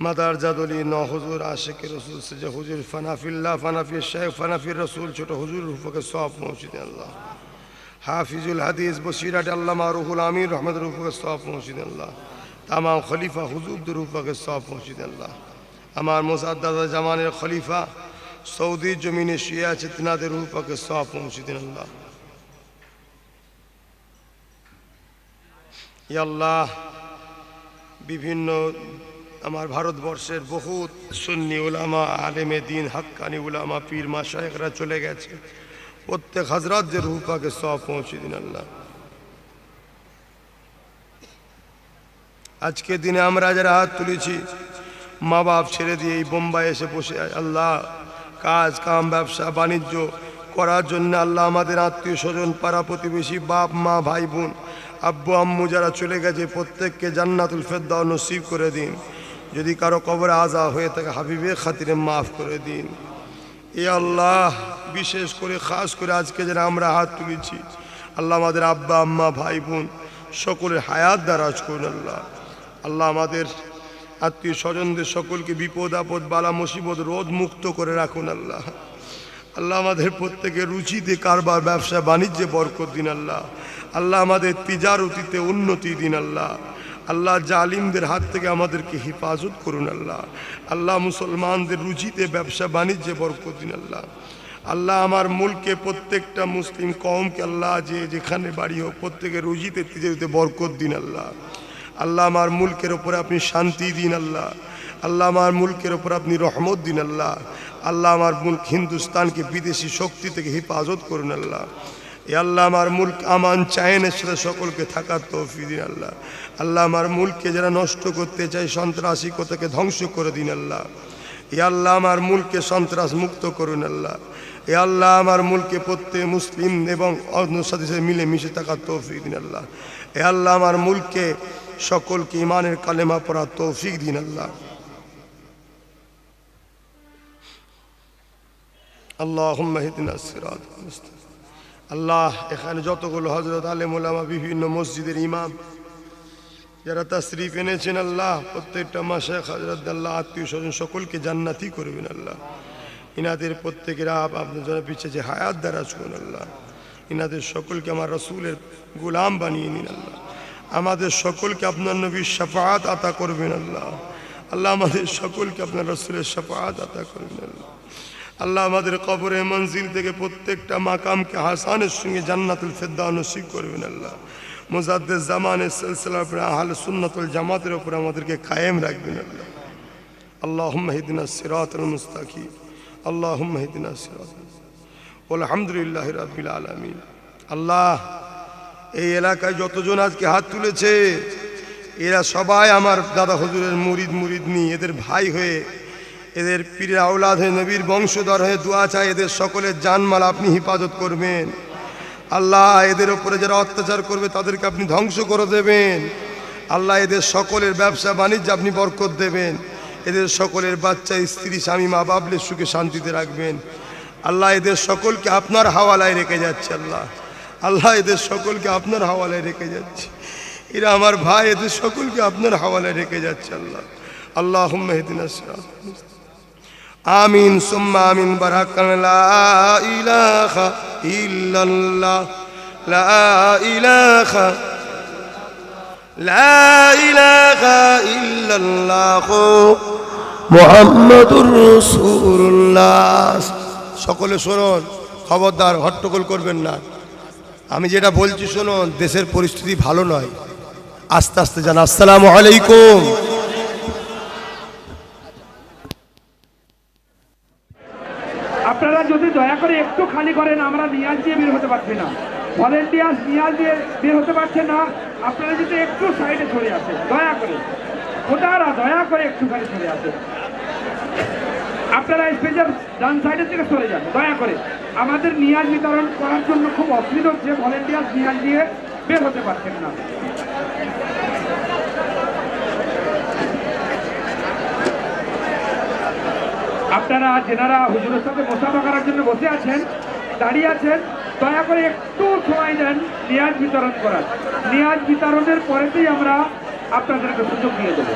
A: मदार जादुली नौ हुजूर आशिक रसूल सजा हुजूर फनाफिल्लाह फनाफि शेख फनाफि रसूल छोटा हुजूर रूप के सौ पहुँचे दिन अल्लाह। हाफिजुल हदीस बशीरत अल्लामा रूहुल आमीन रहमत रूप के सौ पहुँचे दिन अल्लाह। तमाम खलीफा हुजूर रूपा के सौ पहुँचे दें अल्लाह। हमार मुसद्दद जमाने खलीफा सऊदी जमीन शिया चितना दे रूपा के सौ पहुँचे दें अल्लाह। या अल्लाह विभिन्न हमार भारतवर्षेर बहुत सुन्नी उलामा आलेमे दीन हक्कानी उलामा पीर माशाइखरा चले गए प्रत्येक हजरत जे रूपा के सौ पहुँचे दें अल्लाह। आज के दिन আমরা যারা হাত তুলেছি মা বাপ ছেড়ে দিয়ে এই বোম্বাই এসে বসে আল্লাহ কাজ কাম ব্যবসা বাণিজ্য করার জন্য আল্লাহ আমাদের আত্মীয় স্বজন পাড়া প্রতিবেশী বাপ মা ভাই বোন আব্বু আম্মু যারা চলে গেছে প্রত্যেককে জান্নাতুল ফেরদাউস নসিব করে দিন। যদি কারো কবরে আযা হয়ে থাকে হাবিবের খাতিরে মাফ করে দিন। এ আল্লাহ বিশেষ করে খাস করে আজকে যারা আমরা হাত তুলেছি আল্লাহ আমাদের আব্বা আম্মা ভাই বোন সকলের হায়াত দারাজ করুন আল্লাহ। আল্লাহ আমাদের আত্মীয় স্বজনদের সকলকে বিপদ আপদ বালা মুসিবত রোধ মুক্ত করে রাখুন আল্লাহ। আল্লাহ আমাদের প্রত্যেকের রুচিতে কারবার ব্যবসা বাণিজ্যে বরকত দিন আল্লাহ। আল্লাহ আমাদের তিজারতিতে উন্নতি দিন আল্লাহ। আল্লাহ জালিমদের হাত থেকে আমাদেরকে হেফাজত করুন আল্লাহ। আল্লাহ মুসলমানদের রুচিতে ব্যবসা বাণিজ্যে বরকত দিন আল্লাহ। আল্লাহ আমার মুলকে প্রত্যেকটা মুসলিম কওমকে আল্লাহ যে যেখানে বাড়ি হোক প্রত্যেকের রুজিতে তিজারতিতে বরকত দিন আল্লাহ। আল্লাহ আমার মুলকের ওপরে আপনি শান্তি দিন আল্লাহ। আল্লাহ আমার মুলকের ওপর আপনি রহমত দিন আল্লাহ। আল্লাহ আমার মুলক হিন্দুস্তানকে বিদেশি শক্তি থেকে হেফাজত করুন আল্লাহ। এ আল্লাহ আমার মুলক আমান চায়নের সাথে সকলকে থাকার তৌফিক দিন আল্লাহ। আল্লাহ আমার মুলককে যারা নষ্ট করতে চায় সন্ত্রাসী থেকে ধ্বংস করে দিন আল্লাহ। এ আল্লাহ আমার মুলককে সন্ত্রাস মুক্ত করুন আল্লাহ। এ আল্লাহ আমার মুলকে প্রত্যেক মুসলিম এবং অন্য সাথে মিলে মিশে থাকার তৌফিক দিন আল্লাহ। এ আল্লাহ আমার মুলকে সকলকে ইমানের কালেমা পড়ার তৌফিক দিন আল্লাহ। আল্লাহুম্মা ইহদিনাস সিরাতাল মুস্তাকিম। আল্লাহ এখানে যতগুলো হযরত আলেম ওলামা বিভিন্ন মসজিদের ইমাম যারা তাশরীফ এনেছেন আল্লাহ প্রত্যেকটা মাশায়েখ হযরত আল্লাহ আত্মীয় স্বজন সকলকে জান্নাতি করবেন আল্লাহ। ইনাদের প্রত্যেকের আপনার জন্য পিছিয়ে যে হায়াত দারাজ করুন আল্লাহ। ইনাদের সকলকে আমার রাসূলের গোলাম বানিয়ে নিন আল্লাহ। আমাদের সকলকে আপনার নবীর শাফাআত আতা করবেন আল্লাহ। আল্লাহ আমাদের সকলকে আপনার রাসূলের শাফাআত আতা করবেন আল্লাহ। আল্লাহ আমাদের কবরে মঞ্জিল থেকে প্রত্যেকটা মাকামকে হাসানের সঙ্গে জান্নাতুল ফেরদাউস নসিব করবেন। আল্লাহ মুজাদ্দিদ জামানের সিলসিলার উপরে আহলে সুন্নাতুল জামাতের উপরে আমাদেরকে কায়েম রাখবেন। আল্লাহ আল্লাহুম্মা ইহদিনাস সিরাতাল মুস্তাকিম, আল্লাহুম্মা ইহদিনাস সিরাতাল আলহামদুলিল্লাহি রাব্বিল আলামিন। আল্লাহ এই এলাকায় যতজন আজকে হাত তুলেছে এরা সবাই আমার দাদা হুজুরের মুরিদনি, এদের ভাই হয়ে, এদের পীরের আওলাদ হয়ে, নবীর বংশধর হয়ে দোয়া চাই এদের সকলের জানমাল আপনি হেফাজত করবেন। আল্লাহ এদের উপরে যারা অত্যাচার করবে তাদেরকে আপনি ধ্বংস করে দেবেন। আল্লাহ এদের সকলের ব্যবসা বাণিজ্য আপনি বরকত দেবেন। এদের সকলের বাচ্চা, স্ত্রী, স্বামী, মা বাবলের সুখে শান্তিতে রাখবেন। আল্লাহ এদের সকলকে আপনার হাওয়ালায় রেখে যাচ্ছে। আল্লাহ এদের সকলকে আপনার হাওয়ালায় রেখে যাচ্ছে। এরা আমার ভাই, এদের সকলকে আপনার হাওয়ালায় রেখে যাচ্ছে। আল্লাহুম্মা ইহদিনাস সিরাতাল মুস্তাকিম। আমিন সুম্মা আমিন। বারাকান লা ইলাহা ইল্লাল্লাহ, লা ইলাহা ইল্লাল্লাহ মুহাম্মাদুর রাসূলুল্লাহ। সকলে শুনুন, খবরদার হট্টগোল করবেন না। আমি যেটা বলছি শুনুন, দেশের পরিস্থিতি ভালো নয়, আস্তে আস্তে জান। আসসালামু আলাইকুম।
B: আপনারা যদি দয়া করে একটু খালি করেন, আমরা নিয়াজ দিয়ে বের হতে পারছি না, ভলেন্টিয়ার্স নিয়াজ দিয়ে বের হতে পারছে না। আপনারা যদি একটু সাইডে সরে আসেন দয়া করে, ওটারা দয়া করে একটুখানি সরে আসেন। আপনারা স্পেশাল ডান সাইডের থেকে সরে যান দয়া করে। আমাদের নিয়াজ বিতরণ করার জন্য খুব অসুবিধা হচ্ছে, ভলেন্টিয়ার্স নিয়াজ দিয়ে বের হতে পারছেন না। আপনারা যেনারা হুজুরের সাথে মুসাফা করার জন্য বসে আছেন, দাঁড়িয়ে আছেন, দয়া করে একটু সময় দেন নিয়াজ বিতরণ করার। নিয়াজ বিতরণের পরেতেই আমরা আপনাদেরকে সুযোগ দিয়ে দেবো।